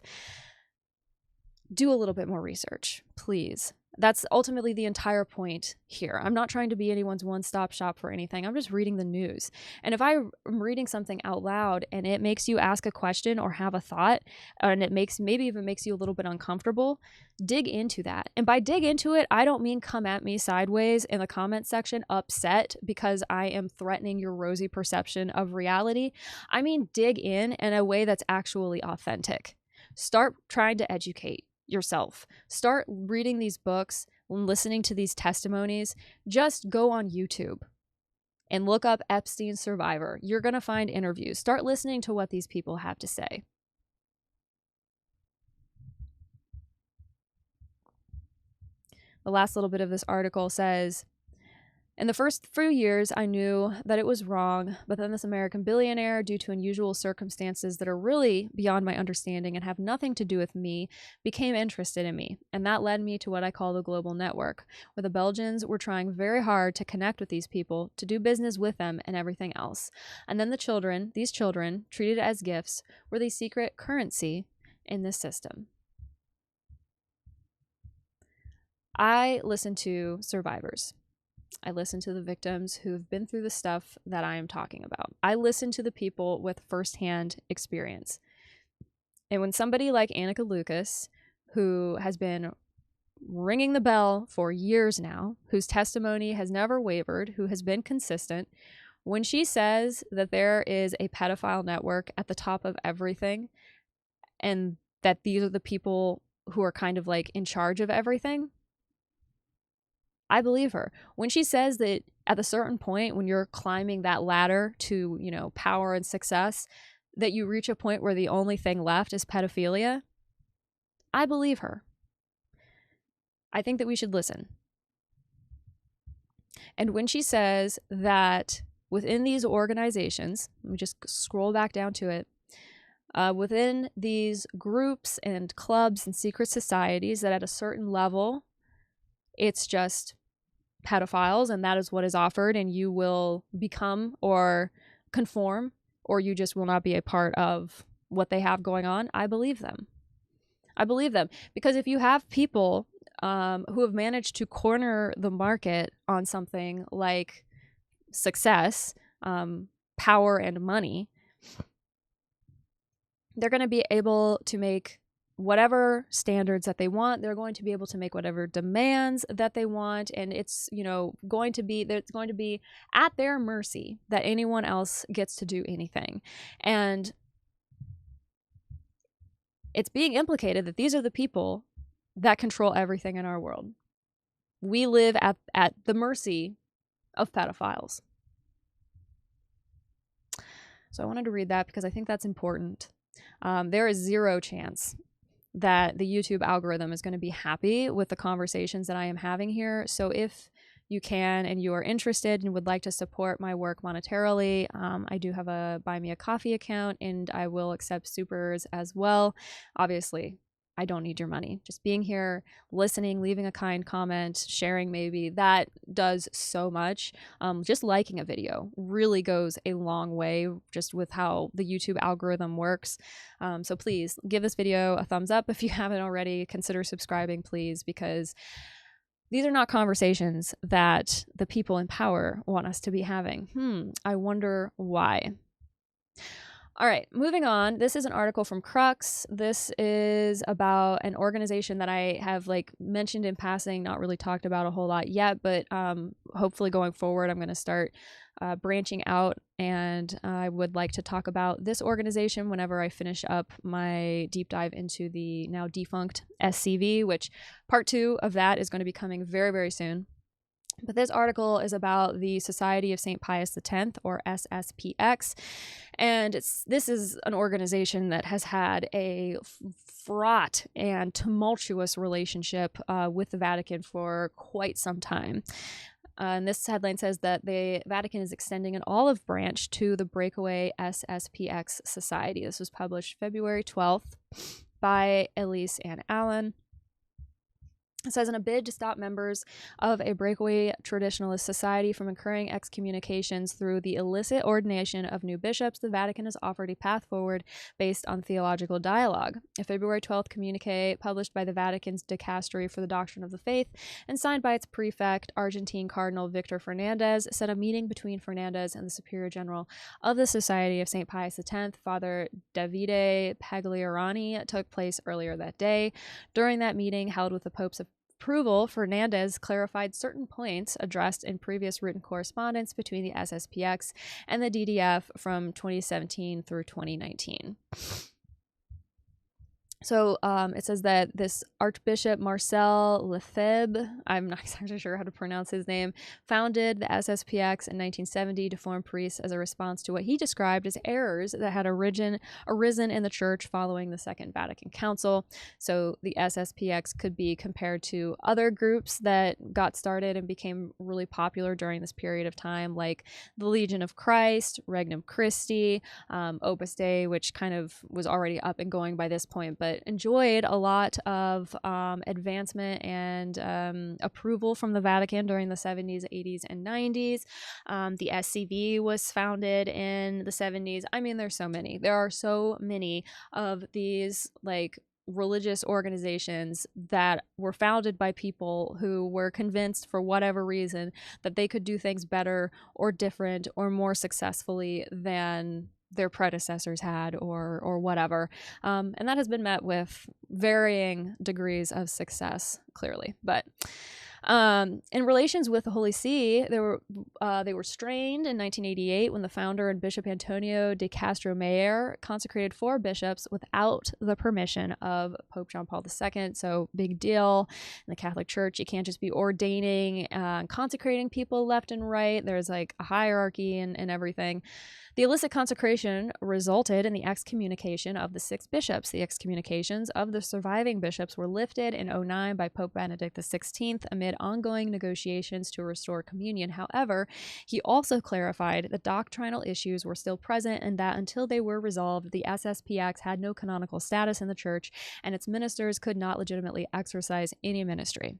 do a little bit more research, please. That's ultimately the entire point here. I'm not trying to be anyone's one-stop shop for anything. I'm just reading the news. And if I'm reading something out loud and it makes you ask a question or have a thought, and it maybe even makes you a little bit uncomfortable, dig into that. And by dig into it, I don't mean come at me sideways in the comment section upset because I am threatening your rosy perception of reality. I mean dig in a way that's actually authentic. Start trying to educate yourself. Start reading these books, listening to these testimonies. Just go on YouTube and look up Epstein survivor. You're going to find interviews. Start listening to what these people have to say. The last little bit of this article says, in the first few years, I knew that it was wrong, but then this American billionaire, due to unusual circumstances that are really beyond my understanding and have nothing to do with me, became interested in me. And that led me to what I call the global network, where the Belgians were trying very hard to connect with these people, to do business with them and everything else. And then these children, treated as gifts, were the secret currency in this system. I listen to survivors. I listen to the victims who've been through the stuff that I am talking about. I listen to the people with firsthand experience. And when somebody like Annika Lucas, who has been ringing the bell for years now, whose testimony has never wavered, who has been consistent, when she says that there is a pedophile network at the top of everything and that these are the people who are kind of like in charge of everything, I believe her. When she says that at a certain point, when you're climbing that ladder to, you know, power and success, that you reach a point where the only thing left is pedophilia, I believe her. I think that we should listen. And when she says that within these organizations, let me just scroll back down to it, within these groups and clubs and secret societies, that at a certain level, it's just pedophiles and that is what is offered, and you will become or conform, or you just will not be a part of what they have going on. I believe them. I believe them because if you have people who have managed to corner the market on something like success, power, and money, they're going to be able to make whatever standards that they want. They're going to be able to make whatever demands that they want, and it's, you know, going to be at their mercy that anyone else gets to do anything. And it's being implicated that these are the people that control everything in our world. We live at the mercy of pedophiles. So I wanted to read that because I think that's important. There is zero chance that the YouTube algorithm is going to be happy with the conversations that I am having here. So if you can and you are interested and would like to support my work monetarily, I do have a Buy Me a Coffee account, and I will accept supers as well. Obviously, I don't need your money. Just being here, listening, leaving a kind comment, sharing maybe, that does so much. Just liking a video really goes a long way just with how the YouTube algorithm works. So please give this video a thumbs up if you haven't already. Consider subscribing, please, because these are not conversations that the people in power want us to be having. I wonder why. All right, moving on. This is an article from Crux. This is about an organization that I have mentioned in passing, not really talked about a whole lot yet, but hopefully going forward, I'm going to start branching out, and I would like to talk about this organization whenever I finish up my deep dive into the now defunct SCV, which part 2 of that is going to be coming very, very soon. But this article is about the Society of St. Pius X, or SSPX, and this is an organization that has had a fraught and tumultuous relationship with the Vatican for quite some time. And this headline says that the Vatican is extending an olive branch to the breakaway SSPX Society. This was published February 12th by Elise Ann Allen. It says, in a bid to stop members of a breakaway traditionalist society from incurring excommunications through the illicit ordination of new bishops, the Vatican has offered a path forward based on theological dialogue. A February 12th communique published by the Vatican's Dicastery for the Doctrine of the Faith and signed by its prefect, Argentine Cardinal Victor Fernandez, said a meeting between Fernandez and the Superior General of the Society of St. Pius X, Father Davide Pagliarani, took place earlier that day. During that meeting, held with the Pope's approval, Fernandez clarified certain points addressed in previous written correspondence between the SSPX and the DDF from 2017 through 2019. So it says that this Archbishop Marcel Lefebvre, I'm not exactly sure how to pronounce his name, founded the SSPX in 1970 to form priests as a response to what he described as errors that had arisen in the church following the Second Vatican Council. So the SSPX could be compared to other groups that got started and became really popular during this period of time, like the Legion of Christ, Regnum Christi, Opus Dei, which kind of was already up and going by this point, but enjoyed a lot of advancement and approval from the Vatican during the 70s, 80s, and 90s. The SCV was founded in the 70s. I mean, there's so many. There are so many of these religious organizations that were founded by people who were convinced for whatever reason that they could do things better or different or more successfully than their predecessors had or whatever. And that has been met with varying degrees of success, clearly. But in relations with the Holy See, they were strained in 1988 when the founder and Bishop Antonio de Castro Mayer consecrated 4 bishops without the permission of Pope John Paul II. So big deal in the Catholic Church. You can't just be ordaining and consecrating people left and right. There's a hierarchy and everything. The illicit consecration resulted in the excommunication of the 6 bishops. The excommunications of the surviving bishops were lifted in 2009 by Pope Benedict XVI amid ongoing negotiations to restore communion. However, he also clarified that doctrinal issues were still present and that until they were resolved, the SSPX had no canonical status in the church and its ministers could not legitimately exercise any ministry.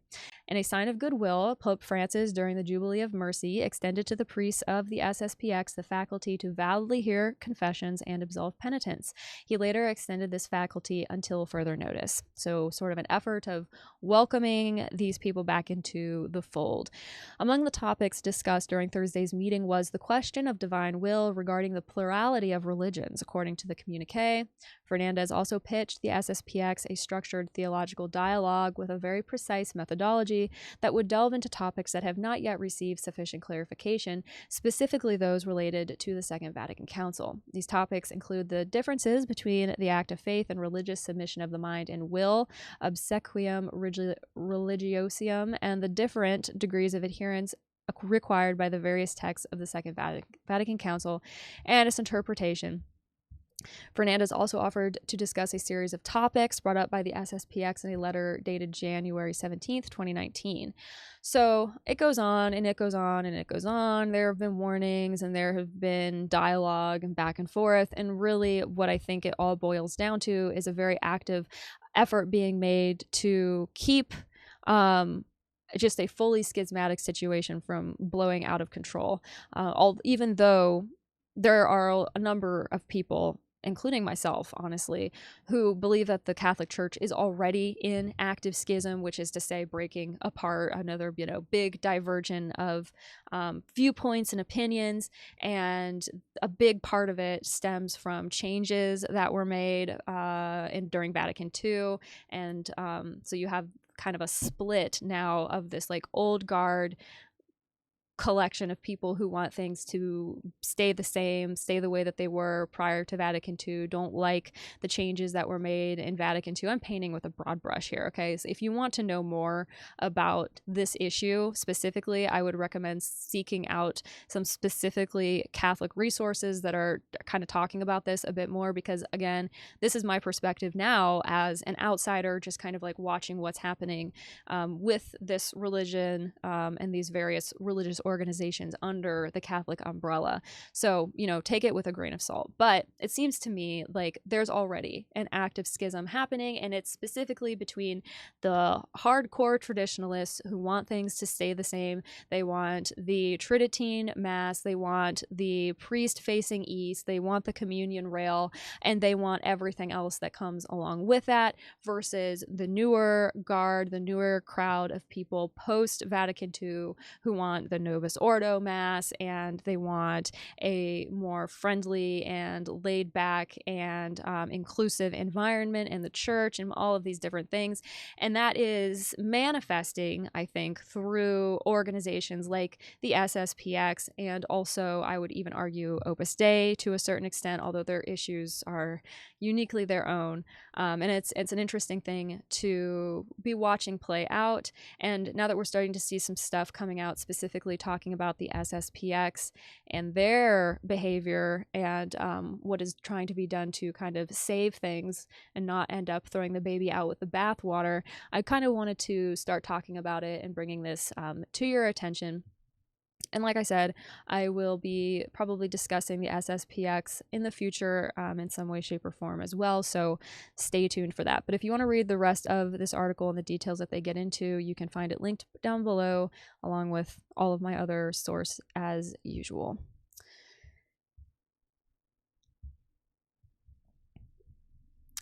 In a sign of goodwill, Pope Francis, during the Jubilee of Mercy, extended to the priests of the SSPX the faculty to validly hear confessions and absolve penitents. He later extended this faculty until further notice. So sort of an effort of welcoming these people back into the fold. Among the topics discussed during Thursday's meeting was the question of divine will regarding the plurality of religions. According to the communique, Fernandez also pitched the SSPX a structured theological dialogue with a very precise methodology that would delve into topics that have not yet received sufficient clarification, specifically those related to the Second Vatican Council. These topics include the differences between the act of faith and religious submission of the mind and will, obsequium religiosum, and and the different degrees of adherence required by the various texts of the Second Vatican Council and its interpretation. Fernandez also offered to discuss a series of topics brought up by the SSPX in a letter dated January 17th, 2019. So it goes on and it goes on and it goes on. There have been warnings and there have been dialogue and back and forth. And really, what I think it all boils down to is a very active effort being made to keep just a fully schismatic situation from blowing out of control. Even though there are a number of people, including myself, honestly, who believe that the Catholic Church is already in active schism, which is to say breaking apart, another, big diversion of viewpoints and opinions. And a big part of it stems from changes that were made during Vatican II. And so you have kind of a split now of this like old guard collection of people who want things to stay the same, stay the way that they were prior to Vatican II, don't like the changes that were made in Vatican II. I'm painting with a broad brush here, okay? So if you want to know more about this issue specifically, I would recommend seeking out some specifically Catholic resources that are kind of talking about this a bit more, because again, this is my perspective now as an outsider, just kind of like watching what's happening with this religion and these various religious organizations under the Catholic umbrella. So, take it with a grain of salt. But it seems to me like there's already an active schism happening, and it's specifically between the hardcore traditionalists who want things to stay the same. They want the Tridentine Mass, they want the priest facing east, they want the communion rail, and they want everything else that comes along with that, versus the newer guard, the newer crowd of people post Vatican II who want the Novus Ordo Mass, and they want a more friendly and laid back and inclusive environment in the church and all of these different things. And that is manifesting, I think, through organizations like the SSPX, and also I would even argue Opus Dei to a certain extent, although their issues are uniquely their own. And it's an interesting thing to be watching play out. And now that we're starting to see some stuff coming out specifically talking about the SSPX and their behavior and what is trying to be done to kind of save things and not end up throwing the baby out with the bathwater, I kind of wanted to start talking about it and bringing this to your attention. And like I said, I will be probably discussing the SSPX in the future in some way, shape, or form as well. So stay tuned for that. But if you want to read the rest of this article and the details that they get into, you can find it linked down below, along with all of my other source as usual.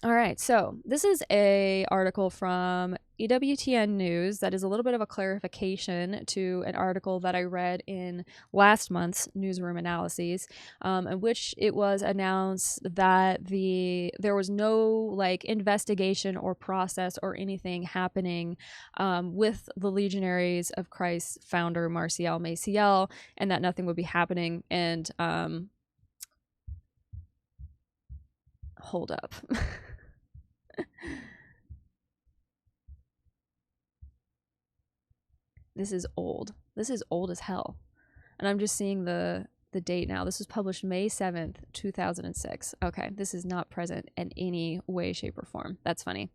All right, so this is a article from EWTN News that is a little bit of a clarification to an article that I read in last month's Newsroom analyses, in which it was announced that there was no investigation or process or anything happening with the Legionaries of Christ founder Marcial Maciel, and that nothing would be happening. And hold up. This is old. This is old as hell. And I'm just seeing the date now. This was published May 7th, 2006. Okay, this is not present in any way, shape, or form. That's funny.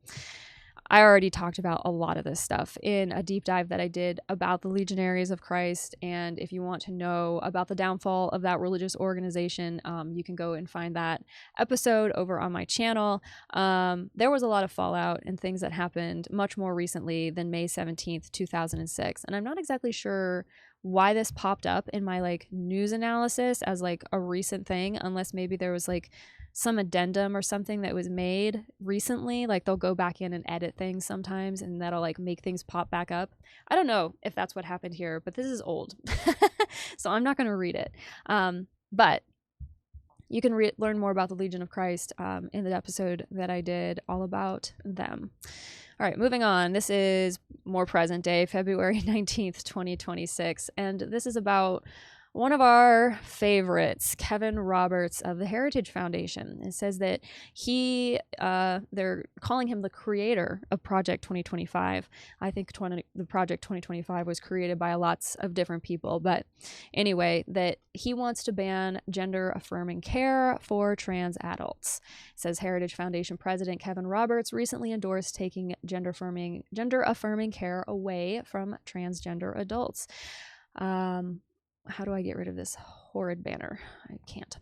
I already talked about a lot of this stuff in a deep dive that I did about the Legionaries of Christ. And if you want to know about the downfall of that religious organization, you can go and find that episode over on my channel. There was a lot of fallout and things that happened much more recently than May 17th, 2006. And I'm not exactly sure why this popped up in my news analysis as a recent thing, unless maybe there was some addendum or something that was made recently. They'll go back in and edit things sometimes, and that'll make things pop back up. I don't know if that's what happened here, but this is old. So I'm not going to read it. But you can learn more about the Legion of Christ in the episode that I did all about them. All right, moving on. This is more present day, February 19th, 2026. And this is about one of our favorites, Kevin Roberts of the Heritage Foundation. It says that they're calling him the creator of Project 2025. I think the Project 2025 was created by lots of different people, but anyway, that he wants to ban gender-affirming care for trans adults. It says Heritage Foundation President Kevin Roberts recently endorsed taking gender-affirming care away from transgender adults. How do I get rid of this horrid banner? I can't.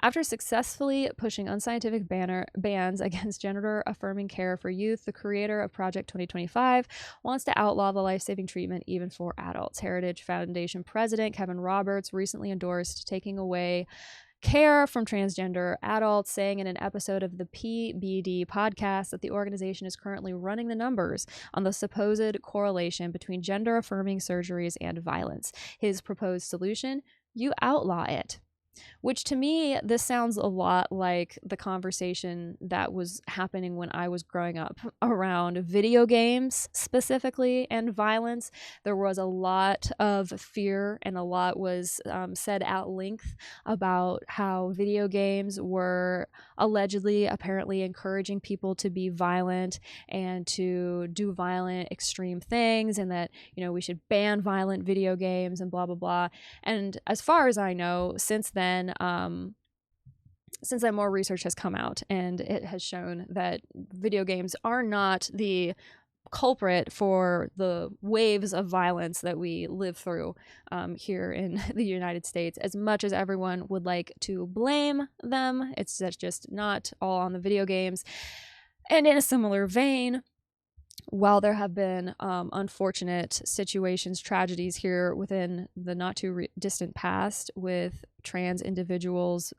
After successfully pushing unscientific bans against gender-affirming care for youth, the creator of Project 2025 wants to outlaw the life-saving treatment even for adults. Heritage Foundation President Kevin Roberts recently endorsed taking away care from transgender adults, saying in an episode of the PBD podcast that the organization is currently running the numbers on the supposed correlation between gender-affirming surgeries and violence. His proposed solution: you outlaw it. Which to me, this sounds a lot like the conversation that was happening when I was growing up around video games specifically and violence. There was a lot of fear and a lot was said at length about how video games were apparently encouraging people to be violent and to do violent, extreme things, and that, we should ban violent video games and blah, blah, blah. And as far as I know, since then, more research has come out and it has shown that video games are not the culprit for the waves of violence that we live through here in the United States. As much as everyone would like to blame them, that's just not all on the video games. And in a similar vein, while there have been unfortunate situations, tragedies here within the not too distant past with trans individuals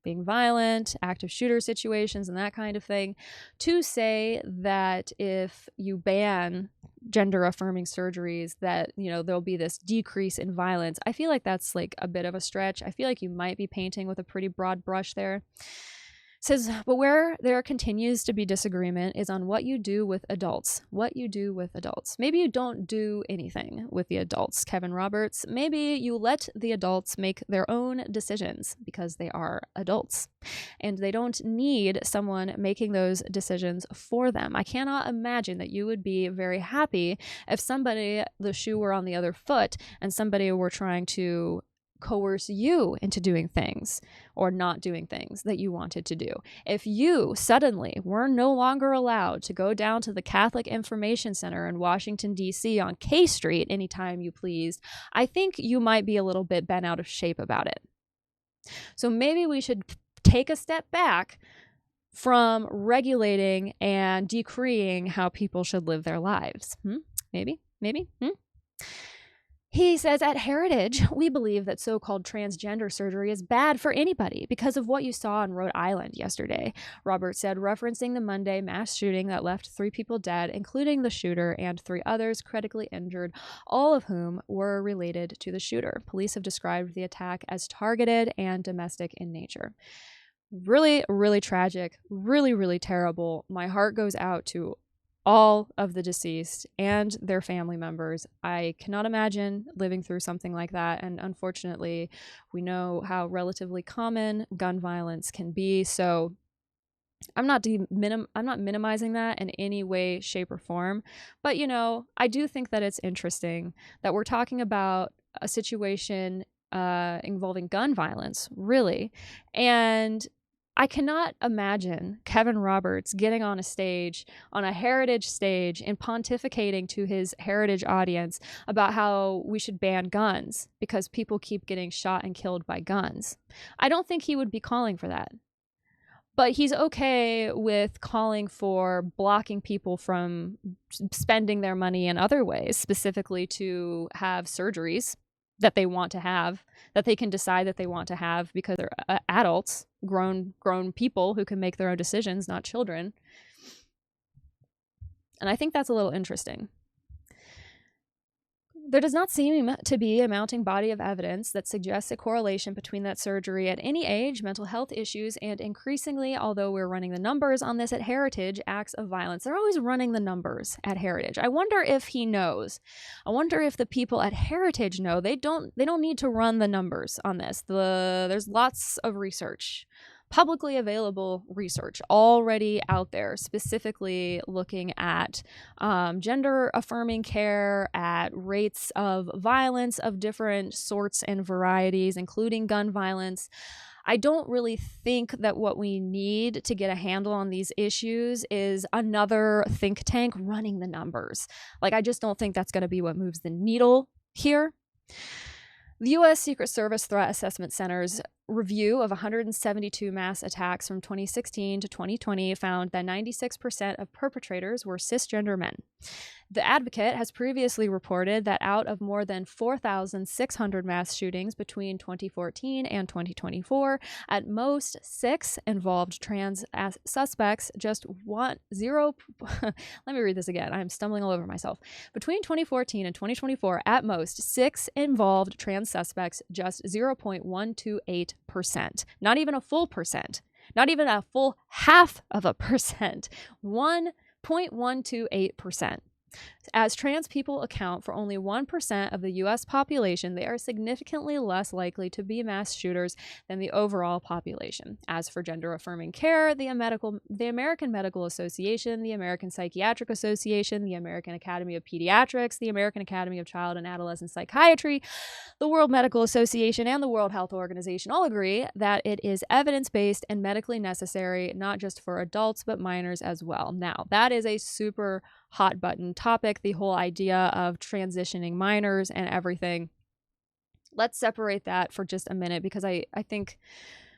being violent, active shooter situations, and that kind of thing, to say that if you ban gender-affirming surgeries that, there'll be this decrease in violence, I feel like that's like a bit of a stretch. I feel like you might be painting with a pretty broad brush there. Says, but where there continues to be disagreement is on what you do with adults. What you do with adults. Maybe you don't do anything with the adults, Kevin Roberts. Maybe you let the adults make their own decisions because they are adults and they don't need someone making those decisions for them. I cannot imagine that you would be very happy if the shoe were on the other foot and somebody were trying to coerce you into doing things or not doing things that you wanted to do. If you suddenly were no longer allowed to go down to the Catholic Information Center in Washington, D.C. on K Street anytime you pleased, I think you might be a little bit bent out of shape about it. So maybe we should take a step back from regulating and decreeing how people should live their lives. Maybe? He says, at Heritage, we believe that so-called transgender surgery is bad for anybody because of what you saw in Rhode Island yesterday, Roberts said, referencing the Monday mass shooting that left 3 people dead, including the shooter, and 3 others critically injured, all of whom were related to the shooter. Police have described the attack as targeted and domestic in nature. Really, really tragic, really, really terrible. My heart goes out to all of the deceased and their family members. I cannot imagine living through something like that, and unfortunately, we know how relatively common gun violence can be, so I'm not minimizing that in any way, shape, or form, but I do think that it's interesting that we're talking about a situation involving gun violence, really, and I cannot imagine Kevin Roberts getting on a Heritage stage, and pontificating to his Heritage audience about how we should ban guns because people keep getting shot and killed by guns. I don't think he would be calling for that. But he's okay with calling for blocking people from spending their money in other ways, specifically to have surgeries that they want to have, that they can decide that they want to have because they're adults, grown people who can make their own decisions, not children. And I think that's a little interesting. There does not seem to be a mounting body of evidence that suggests a correlation between that surgery at any age, mental health issues, and increasingly, although we're running the numbers on this at Heritage, acts of violence. They're always running the numbers at Heritage. I wonder if he knows. I wonder if the people at Heritage know. They don't need to run the numbers on this. There's lots of research, publicly available research already out there, specifically looking at gender affirming care, at rates of violence of different sorts and varieties, including gun violence. I don't really think that what we need to get a handle on these issues is another think tank running the numbers. Like, I just don't think that's going to be what moves the needle here. The U.S. Secret Service Threat Assessment Center's review of 172 mass attacks from 2016 to 2020 found that 96% of perpetrators were cisgender men. The Advocate has previously reported that out of more than 4,600 mass shootings between 2014 and 2024, at most 6 involved trans suspects, just 0. Let me read this again. I'm stumbling all over myself. Between 2014 and 2024, at most 6 involved trans suspects, just 0.128%. Not even a full percent. Not even a full half of a percent. 1.128%. As trans people account for only 1% of the U.S. population, they are significantly less likely to be mass shooters than the overall population. As for gender-affirming care, the American Medical Association, the American Psychiatric Association, the American Academy of Pediatrics, the American Academy of Child and Adolescent Psychiatry, the World Medical Association, and the World Health Organization all agree that it is evidence-based and medically necessary, not just for adults, but minors as well. Now, that is a super hot button topic, the whole idea of transitioning minors and everything. Let's separate that for just a minute, because I think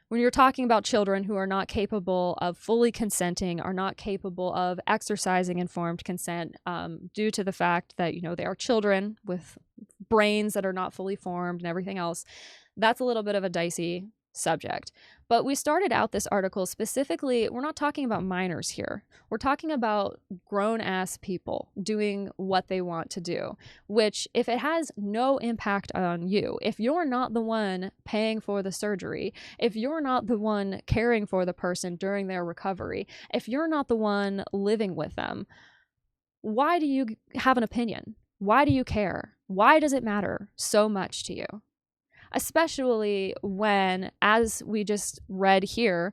when you're talking about children who are not capable of fully consenting, are not capable of exercising informed consent due to the fact that, they are children with brains that are not fully formed and everything else, that's a little bit of a dicey subject. But we started out this article specifically, we're not talking about minors here. We're talking about grown-ass people doing what they want to do, which, if it has no impact on you, if you're not the one paying for the surgery, if you're not the one caring for the person during their recovery, if you're not the one living with them, why do you have an opinion? Why do you care? Why does it matter so much to you? Especially when, as we just read here,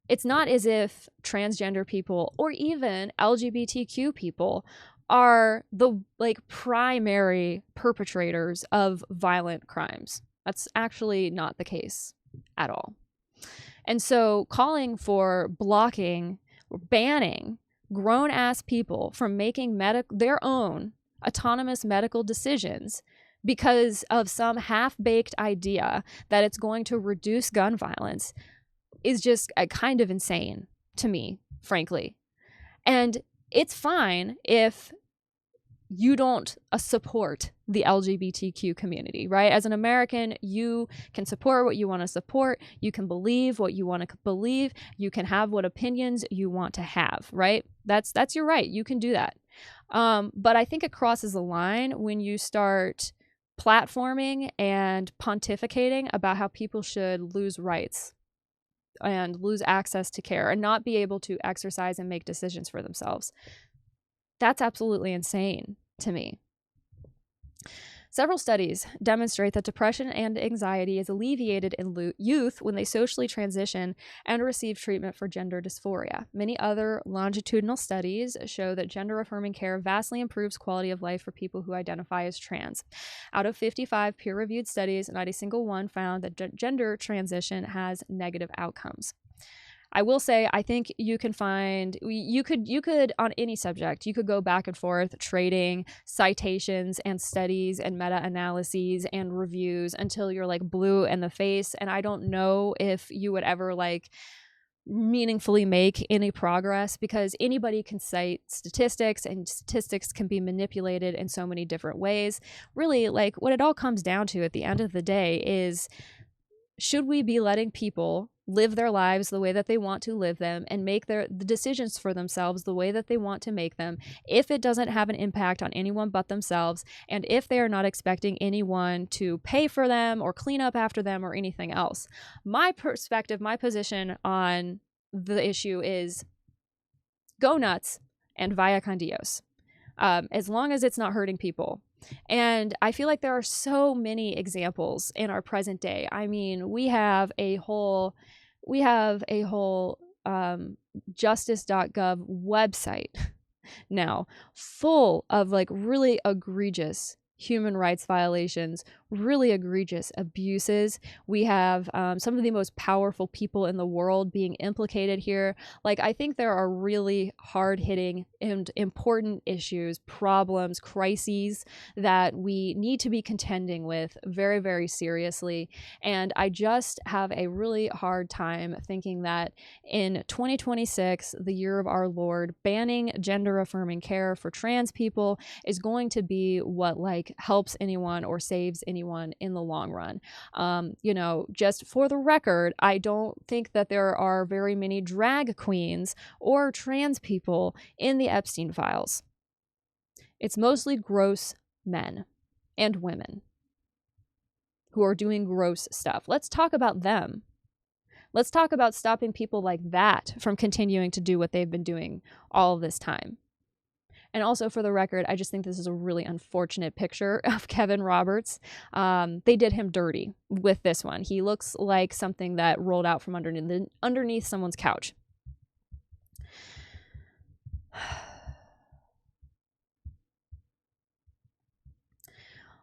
it's not as if transgender people or even LGBTQ people are the primary perpetrators of violent crimes. That's actually not the case at all. And so calling for blocking or banning grown-ass people from making their own autonomous medical decisions because of some half-baked idea that it's going to reduce gun violence is just kind of insane to me, frankly. And it's fine if you don't support the LGBTQ community, right? As an American, you can support what you want to support. You can believe what you want to believe. You can have what opinions you want to have, right? That's your right. You can do that. But I think it crosses the line when you start platforming and pontificating about how people should lose rights and lose access to care and not be able to exercise and make decisions for themselves. That's absolutely insane to me. Several studies demonstrate that depression and anxiety is alleviated in youth when they socially transition and receive treatment for gender dysphoria. Many other longitudinal studies show that gender-affirming care vastly improves quality of life for people who identify as trans. Out of 55 peer-reviewed studies, not a single one found that gender transition has negative outcomes. I will say, I think you can find, you could on any subject, you could go back and forth trading citations and studies and meta-analyses and reviews until you're blue in the face. And I don't know if you would ever meaningfully make any progress, because anybody can cite statistics and statistics can be manipulated in so many different ways. Really, what it all comes down to at the end of the day is, should we be letting people live their lives the way that they want to live them and make the decisions for themselves the way that they want to make them, if it doesn't have an impact on anyone but themselves, and if they are not expecting anyone to pay for them or clean up after them or anything else. My perspective, my position on the issue is go nuts and vaya con Dios, as long as it's not hurting people. And I feel like there are so many examples in our present day. I mean, we have a whole justice.gov website now full of like really egregious human rights violations, really egregious abuses. We have some of the most powerful people in the world being implicated here. Like, I think there are really hard-hitting and important issues, problems, crises that we need to be contending with very, very seriously. And I just have a really hard time thinking that in 2026, the year of our Lord, banning gender-affirming care for trans people is going to be what like helps anyone or saves anyone in the long run. Just for the record, I don't think that there are very many drag queens or trans people in the Epstein files. It's mostly gross men and women who are doing gross stuff. Let's talk about them. Let's talk about stopping people like that from continuing to do what they've been doing all of this time. And also, for the record, I just think this is a really unfortunate picture of Kevin Roberts. They did him dirty with this one. He looks like something that rolled out from underneath someone's couch.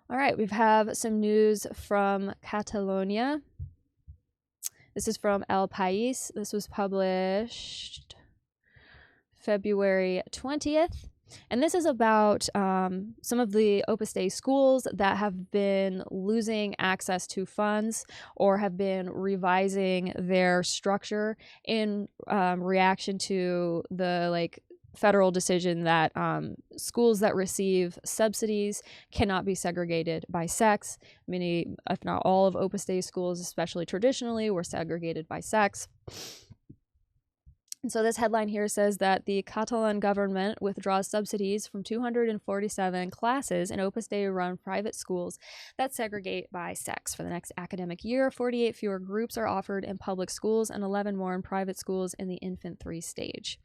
All right, we have some news from Catalonia. This is from El País. This was published February 20th. And this is about some of the Opus Dei schools that have been losing access to funds or have been revising their structure in reaction to the federal decision that schools that receive subsidies cannot be segregated by sex. Many, if not all, of Opus Dei schools, especially traditionally, were segregated by sex. So this headline here says that the Catalan government withdraws subsidies from 247 classes in Opus Dei-run private schools that segregate by sex. For the next academic year, 48 fewer groups are offered in public schools and 11 more in private schools in the infant 3 stage.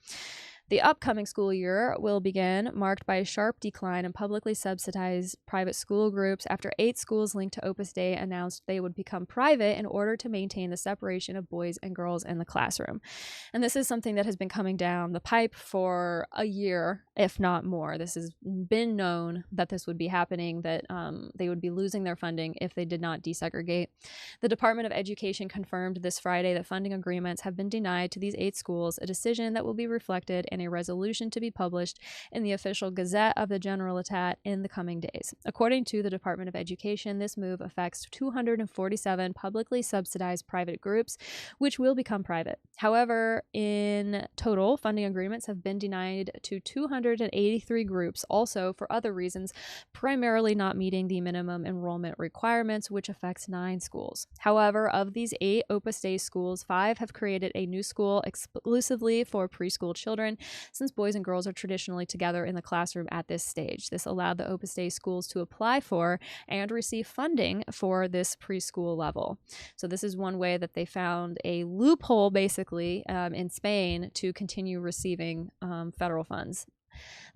The upcoming school year will begin marked by a sharp decline in publicly subsidized private school groups after 8 schools linked to Opus Dei announced they would become private in order to maintain the separation of boys and girls in the classroom. And this is something that has been coming down the pipe for a year, if not more. This has been known that this would be happening, that they would be losing their funding if they did not desegregate. The Department of Education confirmed this Friday that funding agreements have been denied to these 8 schools, a decision that will be reflected in a resolution to be published in the official Gazette of the Generalitat in the coming days. According to the Department of Education, this move affects 247 publicly subsidized private groups, which will become private. However, in total, funding agreements have been denied to 283 groups, also for other reasons, primarily not meeting the minimum enrollment requirements, which affects 9 schools. However, of these 8 Opus Dei schools, 5 have created a new school exclusively for preschool children, since boys and girls are traditionally together in the classroom at this stage. This allowed the Opus Dei schools to apply for and receive funding for this preschool level. So this is one way that they found a loophole, basically, in Spain to continue receiving federal funds.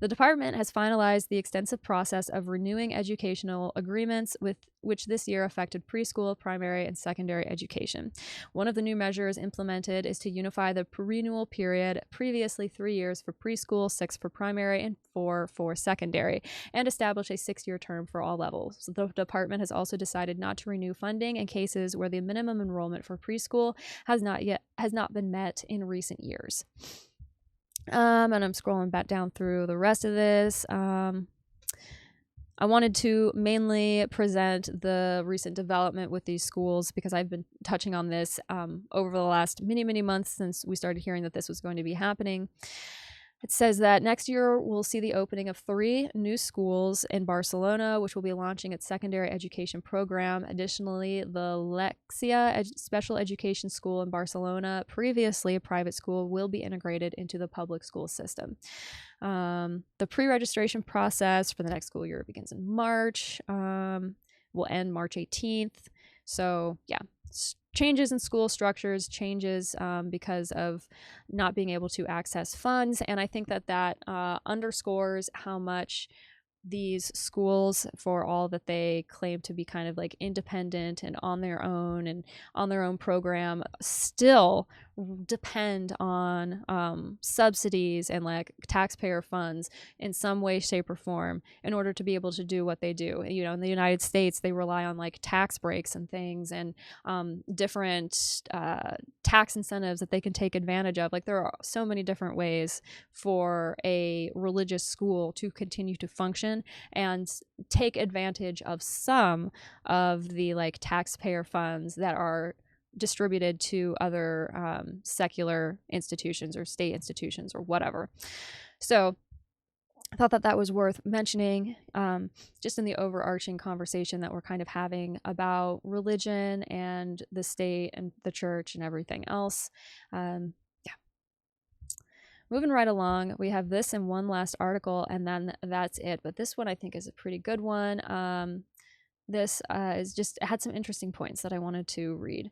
The department has finalized the extensive process of renewing educational agreements with which this year affected preschool, primary, and secondary education. One of the new measures implemented is to unify the renewal period, previously 3 years for preschool, 6 for primary, and 4 for secondary, and establish a 6-year term for all levels. So the department has also decided not to renew funding in cases where the minimum enrollment for preschool has not been met in recent years. And I'm scrolling back down through the rest of this. I wanted to mainly present the recent development with these schools because I've been touching on this over the last many months since we started hearing that this was going to be happening. It says that next year we'll see the opening of 3 new schools in Barcelona, which will be launching its secondary education program. Additionally, the Lexia Special Education School in Barcelona, previously a private school, will be integrated into the public school system. The pre-registration process for the next school year begins in March, will end March 18th. So, yeah, changes in school structures, changes because of not being able to access funds. And I think that underscores how much these schools, for all that they claim to be kind of like independent and on their own program, still depend on subsidies and like taxpayer funds in some way, shape, or form in order to be able to do what they do. You know, in the United States, they rely on like tax breaks and things and different tax incentives that they can take advantage of. Like, there are so many different ways for a religious school to continue to function and take advantage of some of the like taxpayer funds that are distributed to other secular institutions or state institutions or whatever. So I thought that was worth mentioning, just in the overarching conversation that we're kind of having about religion and the state and the church and everything else. Moving right along, we have this and one last article, and then that's it. But this one I think is a pretty good one. This is just, it had some interesting points that I wanted to read.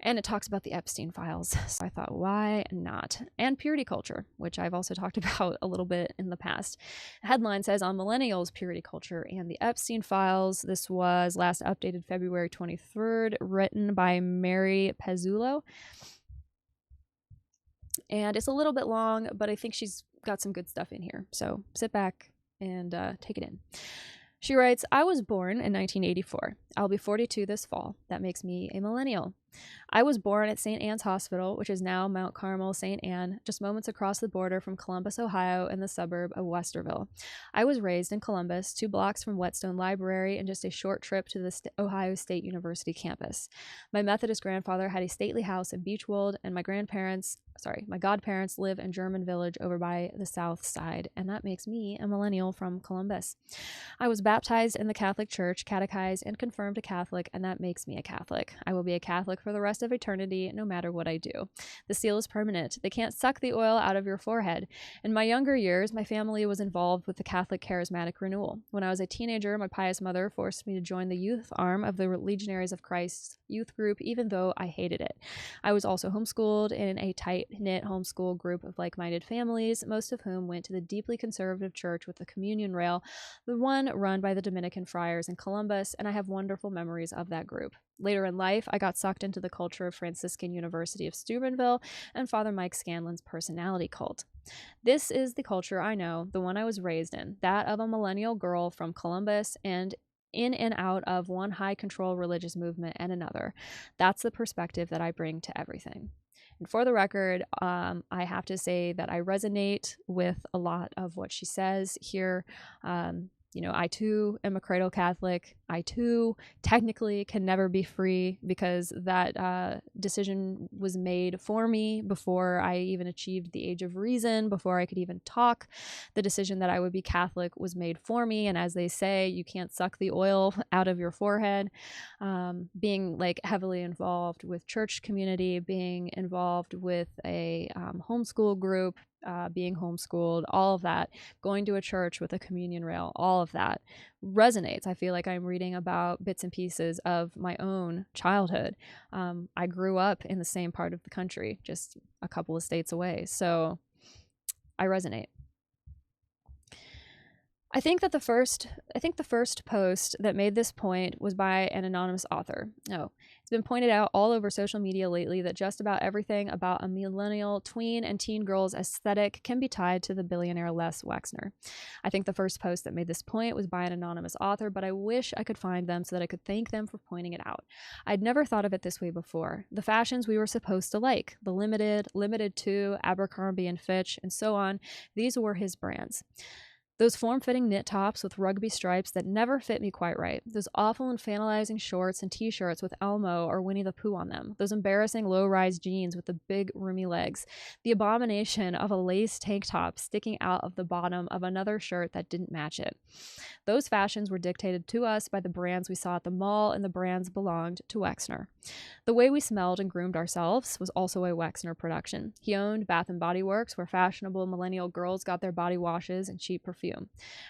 And it talks about the Epstein files. So I thought, why not? And purity culture, which I've also talked about a little bit in the past. The headline says, on millennials, purity culture, and the Epstein files. This was last updated February 23rd, written by Mary Pezzulo. And it's a little bit long, but I think she's got some good stuff in here. So sit back and take it in. She writes, I was born in 1984. I'll be 42 this fall. That makes me a millennial. I was born at St. Anne's Hospital, which is now Mount Carmel St. Anne, just moments across the border from Columbus, Ohio, in the suburb of Westerville. I was raised in Columbus, 2 blocks from Whetstone Library, and just a short trip to the Ohio State University campus. My Methodist grandfather had a stately house in Beechwold, and my godparents live in German Village over by the south side, and that makes me a millennial from Columbus. I was baptized in the Catholic Church, catechized, and confirmed a Catholic, and that makes me a Catholic. I will be a Catholic for the rest of eternity, no matter what I do. The seal is permanent. They can't suck the oil out of your forehead. In my younger years, my family was involved with the Catholic Charismatic Renewal. When I was a teenager, my pious mother forced me to join the youth arm of the Legionaries of Christ youth group, even though I hated it. I was also homeschooled in a tight-knit homeschool group of like-minded families, most of whom went to the deeply conservative church with the communion rail, the one run by the Dominican friars in Columbus, and I have wonderful memories of that group. Later in life, I got sucked into the culture of Franciscan University of Steubenville and Father Mike Scanlon's personality cult. This is the culture I know, the one I was raised in, that of a millennial girl from Columbus, and in and out of one high control religious movement and another. That's the perspective that I bring to everything. And for the record, I have to say that I resonate with a lot of what she says here. I too am a cradle Catholic. I too technically can never be free because that decision was made for me before I even achieved the age of reason, before I could even talk. The decision that I would be Catholic was made for me. And as they say, you can't suck the oil out of your forehead. Being like heavily involved with church community, being involved with a homeschool group, being homeschooled, all of that, going to a church with a communion rail, all of that resonates. I feel like I'm reading about bits and pieces of my own childhood. I grew up in the same part of the country, just a couple of states away. So I resonate. I think the first post that made this point was by an anonymous author. No, it's been pointed out all over social media lately that just about everything about a millennial tween and teen girl's aesthetic can be tied to the billionaire Les Wexner. I think the first post that made this point was by an anonymous author, but I wish I could find them so that I could thank them for pointing it out. I'd never thought of it this way before. The fashions we were supposed to like, the Limited, Limited 2, Abercrombie and Fitch, and so on, these were his brands. Those form-fitting knit tops with rugby stripes that never fit me quite right. Those awful infantilizing shorts and t-shirts with Elmo or Winnie the Pooh on them. Those embarrassing low-rise jeans with the big roomy legs. The abomination of a lace tank top sticking out of the bottom of another shirt that didn't match it. Those fashions were dictated to us by the brands we saw at the mall, and the brands belonged to Wexner. The way we smelled and groomed ourselves was also a Wexner production. He owned Bath & Body Works, where fashionable millennial girls got their body washes and cheap perfume.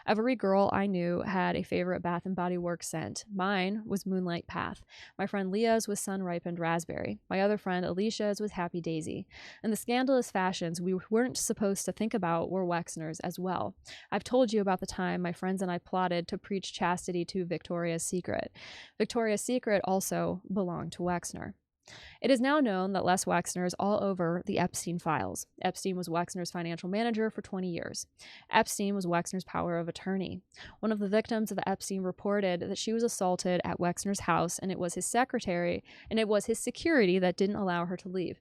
Every girl I knew had a favorite Bath & Body Works scent. Mine was Moonlight Path. My friend Leah's was Sun-Ripened Raspberry. My other friend Alicia's was Happy Daisy. And the scandalous fashions we weren't supposed to think about were Wexner's as well. I've told you about the time my friends and I plotted to preach chastity to Victoria's Secret. Victoria's Secret also belonged to Wexner. It is now known that Les Wexner is all over the Epstein files. Epstein was Wexner's financial manager for 20 years. Epstein was Wexner's power of attorney. One of the victims of Epstein reported that she was assaulted at Wexner's house, and it was his secretary, and it was his security that didn't allow her to leave.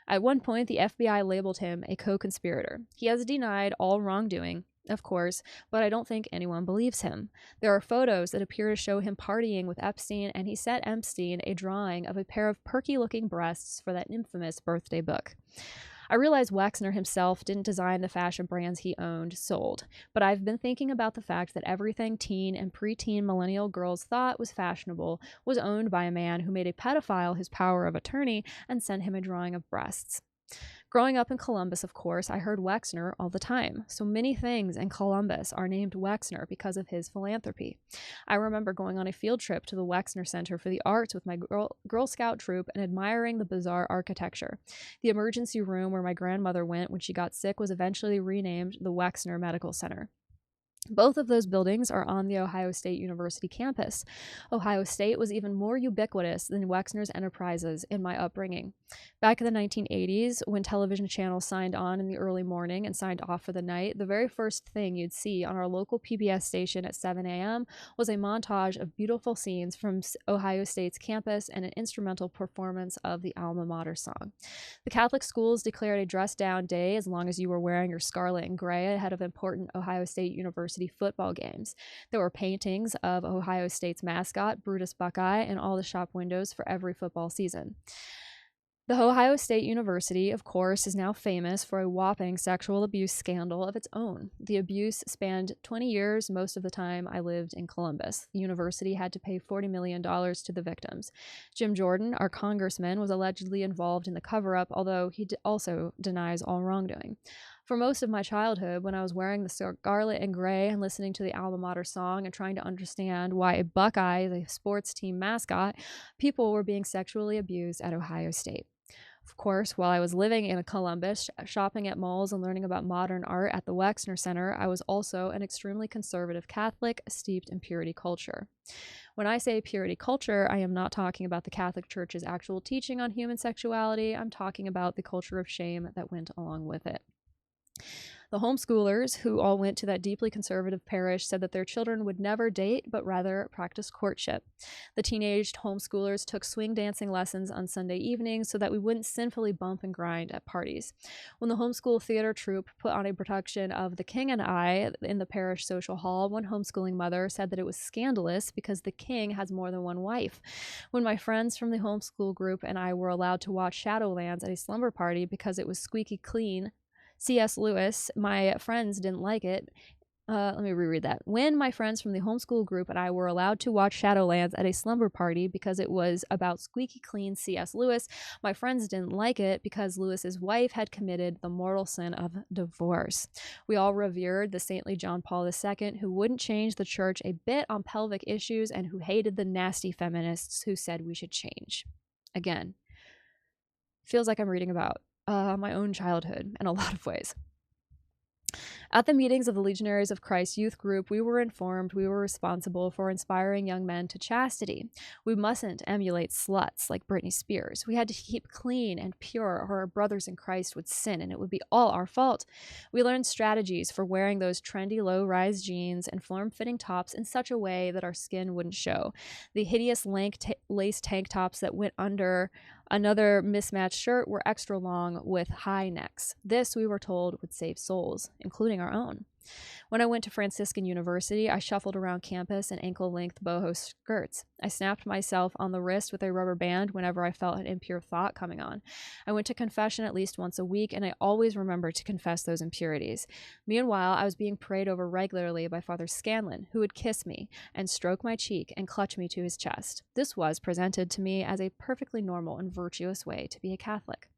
At one point, the FBI labeled him a co-conspirator. He has denied all wrongdoing, of course, but I don't think anyone believes him. There are photos that appear to show him partying with Epstein, and he sent Epstein a drawing of a pair of perky-looking breasts for that infamous birthday book. I realize Wexner himself didn't design the fashion brands he sold, but I've been thinking about the fact that everything teen and preteen millennial girls thought was fashionable was owned by a man who made a pedophile his power of attorney and sent him a drawing of breasts. Growing up in Columbus, of course, I heard Wexner all the time. So many things in Columbus are named Wexner because of his philanthropy. I remember going on a field trip to the Wexner Center for the Arts with my Girl Scout troop and admiring the bizarre architecture. The emergency room where my grandmother went when she got sick was eventually renamed the Wexner Medical Center. Both of those buildings are on the Ohio State University campus. Ohio State was even more ubiquitous than Wexner's enterprises in my upbringing. Back in the 1980s, when television channels signed on in the early morning and signed off for the night, the very first thing you'd see on our local PBS station at 7 a.m. was a montage of beautiful scenes from Ohio State's campus and an instrumental performance of the alma mater song. The Catholic schools declared a dress-down day as long as you were wearing your scarlet and gray ahead of important Ohio State University football games. There were paintings of Ohio State's mascot, Brutus Buckeye, in all the shop windows for every football season. The Ohio State University, of course, is now famous for a whopping sexual abuse scandal of its own. The abuse spanned 20 years. Most of the time I lived in Columbus. The university had to pay $40 million to the victims. Jim Jordan, our congressman, was allegedly involved in the cover-up, although he also denies all wrongdoing. For most of my childhood, when I was wearing the scarlet and gray and listening to the alma mater song and trying to understand why a Buckeye is a sports team mascot, people were being sexually abused at Ohio State. Of course, while I was living in Columbus, shopping at malls and learning about modern art at the Wexner Center, I was also an extremely conservative Catholic steeped in purity culture. When I say purity culture, I am not talking about the Catholic Church's actual teaching on human sexuality. I'm talking about the culture of shame that went along with it. The homeschoolers, who all went to that deeply conservative parish, said that their children would never date, but rather practice courtship. The teenaged homeschoolers took swing dancing lessons on Sunday evenings so that we wouldn't sinfully bump and grind at parties. When the homeschool theater troupe put on a production of The King and I in the parish social hall, one homeschooling mother said that it was scandalous because the king has more than one wife. When my friends from the homeschool group and I were allowed to watch Shadowlands at a slumber party because it was squeaky clean, C.S. Lewis, my friends didn't like it. Let me reread that. When my friends from the homeschool group and I were allowed to watch Shadowlands at a slumber party because it was about squeaky clean C.S. Lewis, my friends didn't like it because Lewis's wife had committed the mortal sin of divorce. We all revered the saintly John Paul II, who wouldn't change the church a bit on pelvic issues and who hated the nasty feminists who said we should change. Again, feels like I'm reading about my own childhood in a lot of ways. At the meetings of the Legionaries of Christ youth group, we were informed we were responsible for inspiring young men to chastity. We mustn't emulate sluts like Britney Spears. We had to keep clean and pure, or our brothers in Christ would sin, and it would be all our fault. We learned strategies for wearing those trendy low-rise jeans and form-fitting tops in such a way that our skin wouldn't show. The hideous lace tank tops that went under another mismatched shirt were extra long with high necks. This, we were told, would save souls, including our own. When I went to Franciscan University, I shuffled around campus in ankle-length boho skirts. I snapped myself on the wrist with a rubber band whenever I felt an impure thought coming on. I went to confession at least once a week, and I always remembered to confess those impurities. Meanwhile, I was being prayed over regularly by Father Scanlon, who would kiss me and stroke my cheek and clutch me to his chest. This was presented to me as a perfectly normal and virtuous way to be a Catholic.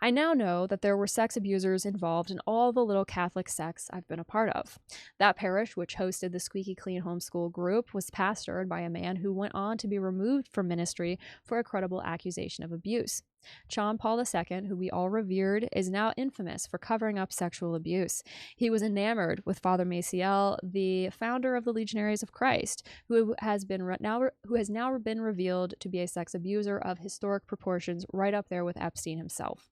I now know that there were sex abusers involved in all the little Catholic sects I've been a part of. That parish, which hosted the Squeaky Clean Homeschool group, was pastored by a man who went on to be removed from ministry for a credible accusation of abuse. John Paul II, who we all revered, is now infamous for covering up sexual abuse. He was enamored with Father Maciel, the founder of the Legionaries of Christ, who has now been revealed to be a sex abuser of historic proportions, right up there with Epstein himself.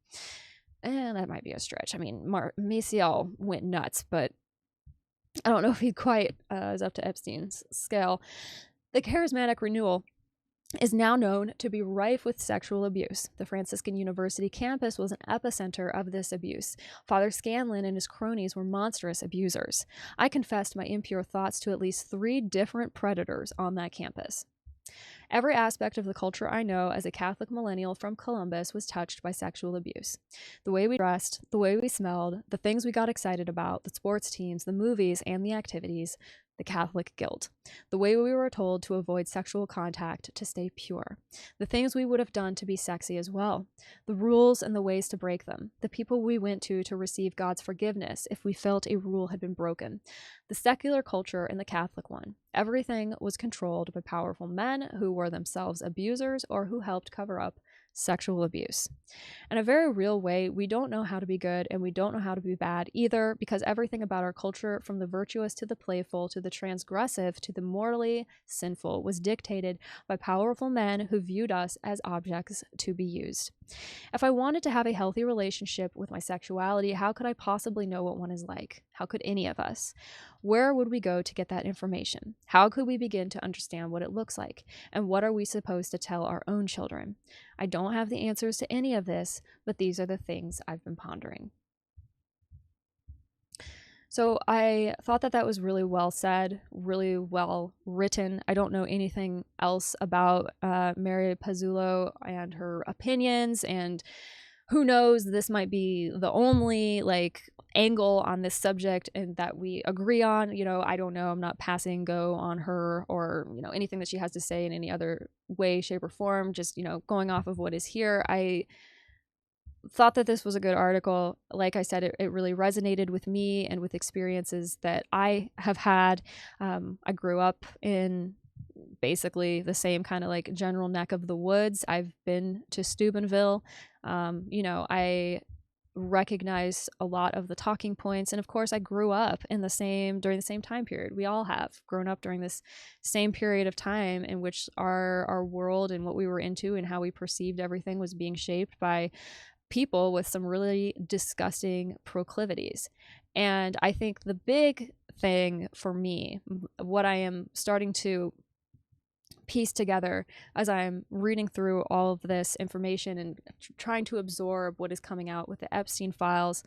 And that might be a stretch. I mean, Maciel went nuts, but I don't know if he quite is up to Epstein's scale. The charismatic renewal is now known to be rife with sexual abuse. The Franciscan University campus was an epicenter of this abuse. Father Scanlon and his cronies were monstrous abusers. I confessed my impure thoughts to at least 3 different predators on that campus. Every aspect of the culture I know as a Catholic millennial from Columbus was touched by sexual abuse. The way we dressed, the way we smelled, the things we got excited about, the sports teams, the movies, and the activities, the Catholic guilt. The way we were told to avoid sexual contact to stay pure. The things we would have done to be sexy as well. The rules and the ways to break them. The people we went to receive God's forgiveness if we felt a rule had been broken. The secular culture and the Catholic one. Everything was controlled by powerful men who were themselves abusers or who helped cover up sexual abuse. In a very real way, we don't know how to be good and we don't know how to be bad either, because everything about our culture, from the virtuous to the playful to the transgressive to the morally sinful, was dictated by powerful men who viewed us as objects to be used. If I wanted to have a healthy relationship with my sexuality, how could I possibly know what one is like? How could any of us? Where would we go to get that information? How could we begin to understand what it looks like? And what are we supposed to tell our own children? I don't have the answers to any of this, but these are the things I've been pondering. So I thought that was really well said, really well written. I don't know anything else about Mary Pazzulo and her opinions, and who knows, this might be the only angle on this subject and that we agree on. I don't know. I'm not passing go on her or anything that she has to say in any other way, shape, or form. Just going off of what is here. I thought that this was a good article. Like I said, it really resonated with me and with experiences that I have had. I grew up in basically the same kind of general neck of the woods. I've been to Steubenville. I recognize a lot of the talking points, and of course I grew up during the same time period. We all have grown up during this same period of time in which our world and what we were into and how we perceived everything was being shaped by people with some really disgusting proclivities. And I think the big thing for me, what I am starting to piece together as I'm reading through all of this information and trying to absorb what is coming out with the Epstein files,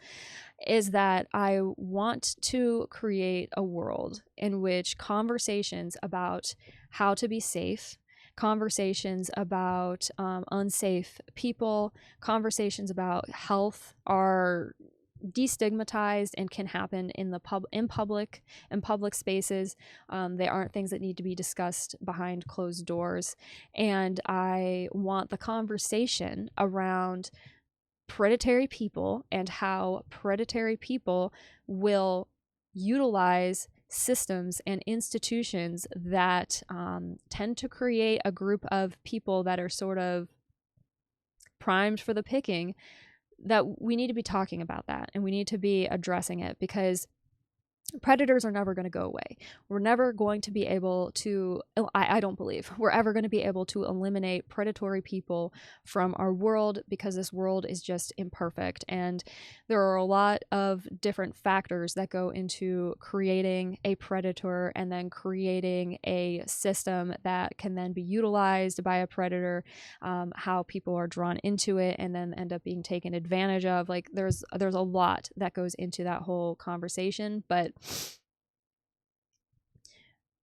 is that I want to create a world in which conversations about how to be safe, conversations about unsafe people, conversations about health are destigmatized and can happen in public spaces. They aren't things that need to be discussed behind closed doors. And I want the conversation around predatory people and how predatory people will utilize systems and institutions that tend to create a group of people that are sort of primed for the picking, that we need to be talking about that and we need to be addressing it, because predators are never going to go away. We're never going to be able to, I don't believe we're ever going to be able to eliminate predatory people from our world, because this world is just imperfect. And there are a lot of different factors that go into creating a predator and then creating a system that can then be utilized by a predator, how people are drawn into it and then end up being taken advantage of. There's a lot that goes into that whole conversation, but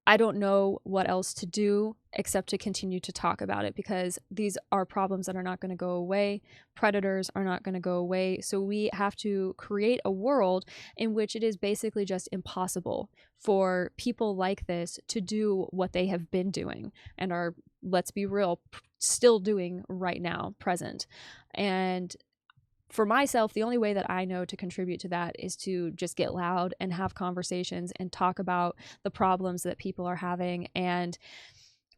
I don't know what else to do except to continue to talk about it, because these are problems that are not going to go away. Predators are not going to go away. So we have to create a world in which it is basically just impossible for people like this to do what they have been doing and are, let's be real, still doing right now, present. And for myself, the only way that I know to contribute to that is to just get loud and have conversations and talk about the problems that people are having. And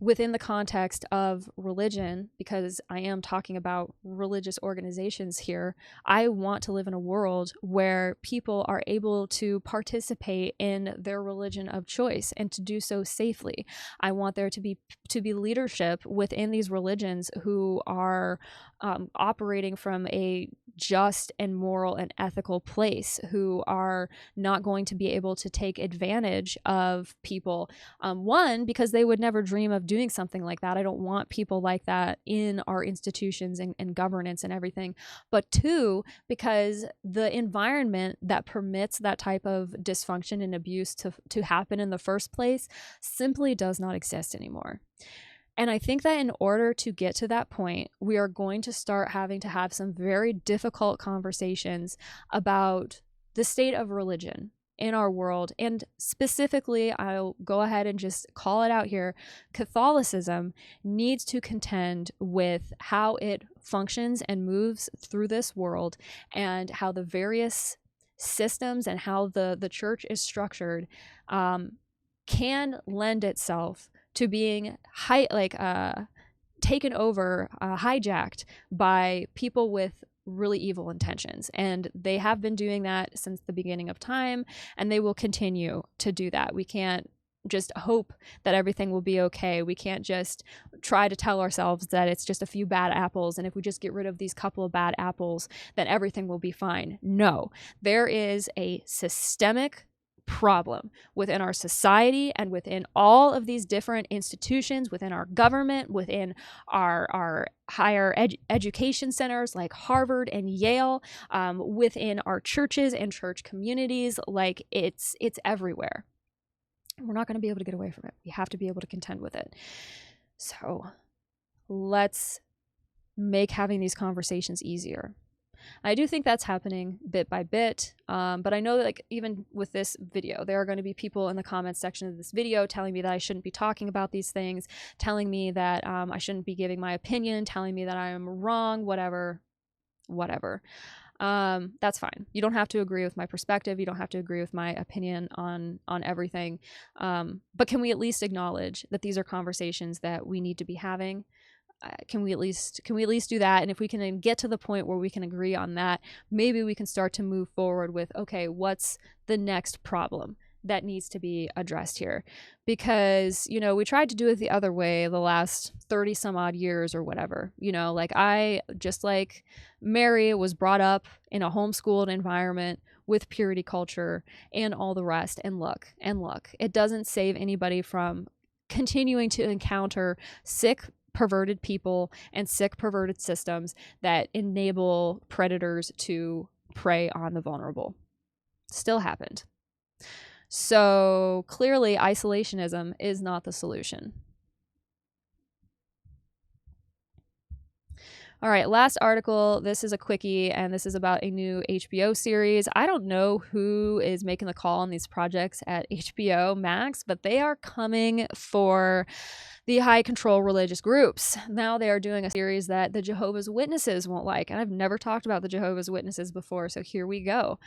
within the context of religion, because I am talking about religious organizations here, I want to live in a world where people are able to participate in their religion of choice and to do so safely. I want there to be leadership within these religions who are operating from a just and moral and ethical place, who are not going to be able to take advantage of people. One, because they would never dream of doing something like that. I don't want people like that in our institutions and governance and everything. But two, because the environment that permits that type of dysfunction and abuse to happen in the first place simply does not exist anymore. And I think that in order to get to that point, we are going to start having to have some very difficult conversations about the state of religion in our world. And specifically, I'll go ahead and just call it out here. Catholicism needs to contend with how it functions and moves through this world, and how the various systems and how the church is structured can lend itself to being taken over, hijacked by people with really evil intentions. And they have been doing that since the beginning of time, and they will continue to do that. We can't just hope that everything will be okay. We can't just try to tell ourselves that it's just a few bad apples, and if we just get rid of these couple of bad apples, then everything will be fine. No, there is a systemic problem within our society and within all of these different institutions, within our government, within our higher education centers like Harvard and Yale, within our churches and church communities. Like it's everywhere. We're not going to be able to get away from it. We have to be able to contend with it. So let's make having these conversations easier. I do think that's happening bit by bit, but I know that, like, even with this video, there are going to be people in the comments section of this video telling me that I shouldn't be talking about these things, telling me that I shouldn't be giving my opinion, telling me that I am wrong, whatever. That's fine. You don't have to agree with my perspective. You don't have to agree with my opinion on everything. But can we at least acknowledge that these are conversations that we need to be having? Can we at least do that? And if we can then get to the point where we can agree on that, maybe we can start to move forward with, okay, what's the next problem that needs to be addressed here? Because, we tried to do it the other way the last 30 some odd years or whatever. Like I, just like Mary, was brought up in a homeschooled environment with purity culture and all the rest. And look, it doesn't save anybody from continuing to encounter sick, perverted people and sick, perverted systems that enable predators to prey on the vulnerable. Still happened. So clearly, isolationism is not the solution. All right, last article. This is a quickie, and this is about a new HBO series. I don't know who is making the call on these projects at HBO Max, but they are coming for the high control religious groups. Now they are doing a series that the Jehovah's Witnesses won't like. And I've never talked about the Jehovah's Witnesses before, so here we go.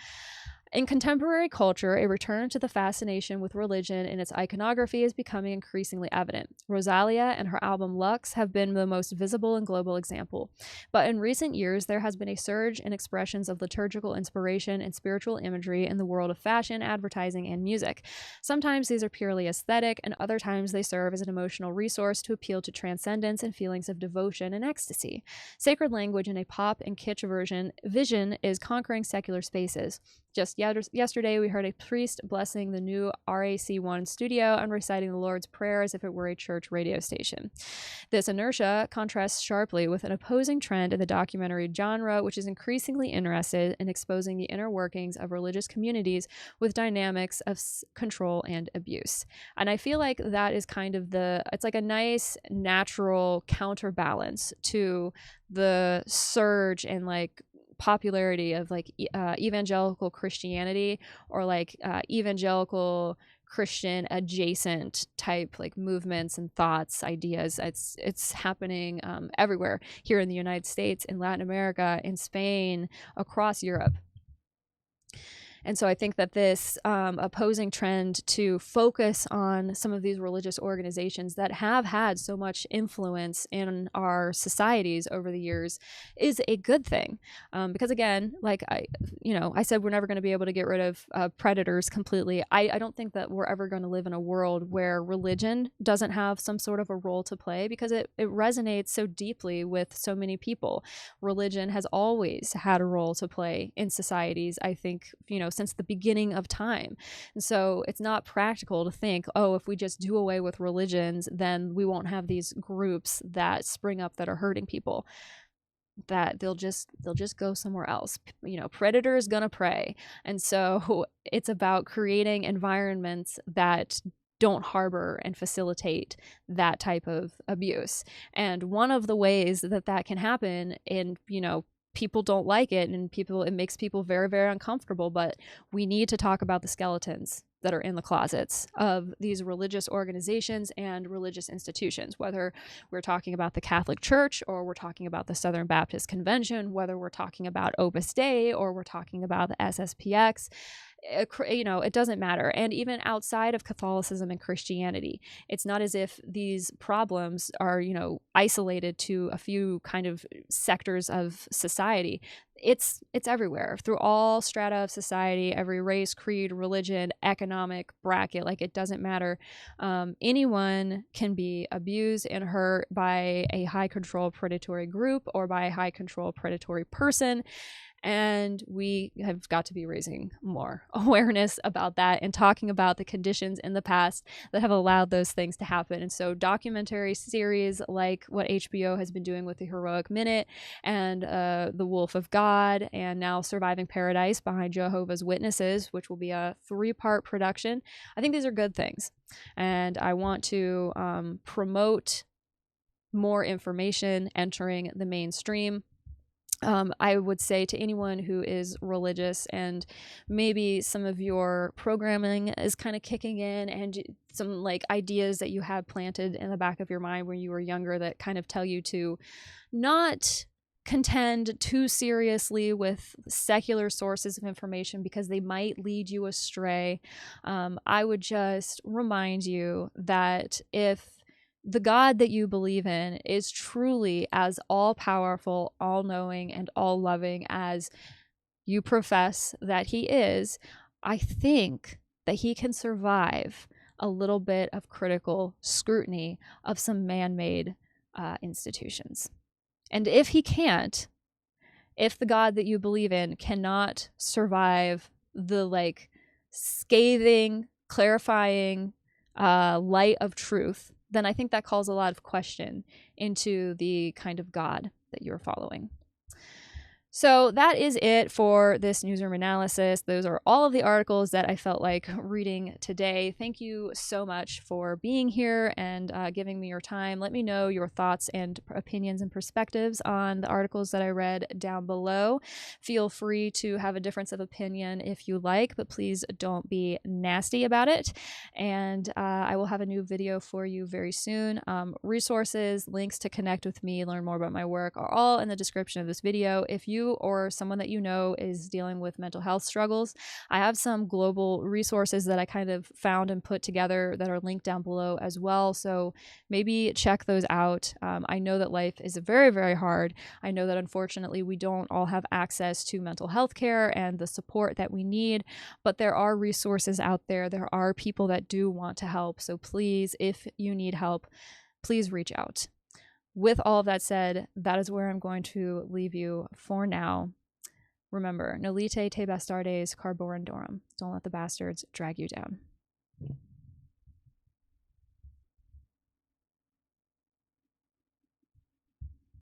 In contemporary culture, a return to the fascination with religion and its iconography is becoming increasingly evident. Rosalia and her album Lux have been the most visible and global example. But in recent years, there has been a surge in expressions of liturgical inspiration and spiritual imagery in the world of fashion, advertising, and music. Sometimes these are purely aesthetic, and other times they serve as an emotional resource to appeal to transcendence and feelings of devotion and ecstasy. Sacred language in a pop and kitsch vision is conquering secular spaces. Just just yesterday, we heard a priest blessing the new RAC1 studio and reciting the Lord's Prayer as if it were a church radio station. This inertia contrasts sharply with an opposing trend in the documentary genre, which is increasingly interested in exposing the inner workings of religious communities with dynamics of control and abuse. And I feel like that is kind of it's like a nice natural counterbalance to the surge and like popularity of like evangelical Christianity or like evangelical Christian adjacent type like movements and thoughts, ideas. It's happening everywhere here in the United States, in Latin America, in Spain, across Europe. And so I think that this opposing trend to focus on some of these religious organizations that have had so much influence in our societies over the years is a good thing. Because again, like I said, we're never going to be able to get rid of predators completely. I don't think that we're ever going to live in a world where religion doesn't have some sort of a role to play, because it resonates so deeply with so many people. Religion has always had a role to play in societies, I think, since the beginning of time. And so it's not practical to think, oh, if we just do away with religions, then we won't have these groups that spring up that are hurting people, that they'll just go somewhere else. Predators gonna prey. And so it's about creating environments that don't harbor and facilitate that type of abuse. And one of the ways that can happen in, people don't like it, and it makes people very, very uncomfortable, but we need to talk about the skeletons that are in the closets of these religious organizations and religious institutions, whether we're talking about the Catholic Church or we're talking about the Southern Baptist Convention, whether we're talking about Opus Dei or we're talking about the SSPX. It doesn't matter. And even outside of Catholicism and Christianity, it's not as if these problems are, isolated to a few kind of sectors of society. It's everywhere, through all strata of society, every race, creed, religion, economic bracket. Like, it doesn't matter. Anyone can be abused and hurt by a high control predatory group or by a high control predatory person. And we have got to be raising more awareness about that and talking about the conditions in the past that have allowed those things to happen. And so documentary series like what HBO has been doing with The Heroic Minute and The Wolf of God, and now Surviving Paradise behind Jehovah's Witnesses, which will be a 3-part production. I think these are good things. And I want to promote more information entering the mainstream. I would say to anyone who is religious and maybe some of your programming is kind of kicking in, and some like ideas that you have planted in the back of your mind when you were younger that kind of tell you to not contend too seriously with secular sources of information because they might lead you astray. I would just remind you that if the God that you believe in is truly as all-powerful, all-knowing, and all-loving as you profess that he is, I think that he can survive a little bit of critical scrutiny of some man-made institutions. And if he can't, if the God that you believe in cannot survive the scathing, clarifying light of truth, then I think that calls a lot of question into the kind of God that you're following. So that is it for this newsroom analysis. Those are all of the articles that I felt like reading today. Thank you so much for being here and giving me your time. Let me know your thoughts and opinions and perspectives on the articles that I read down below. Feel free to have a difference of opinion if you like, but please don't be nasty about it. And I will have a new video for you very soon. Resources, links to connect with me, learn more about my work are all in the description of this video. If you or someone that you know is dealing with mental health struggles, I have some global resources that I kind of found and put together that are linked down below as well. So maybe check those out. I know that life is very, very hard. I know that unfortunately we don't all have access to mental health care and the support that we need, but there are resources out there. There are people that do want to help. So please, if you need help, please reach out. With all of that said, that is where I'm going to leave you for now. Remember, nolite te bastardes carborundorum. Don't let the bastards drag you down.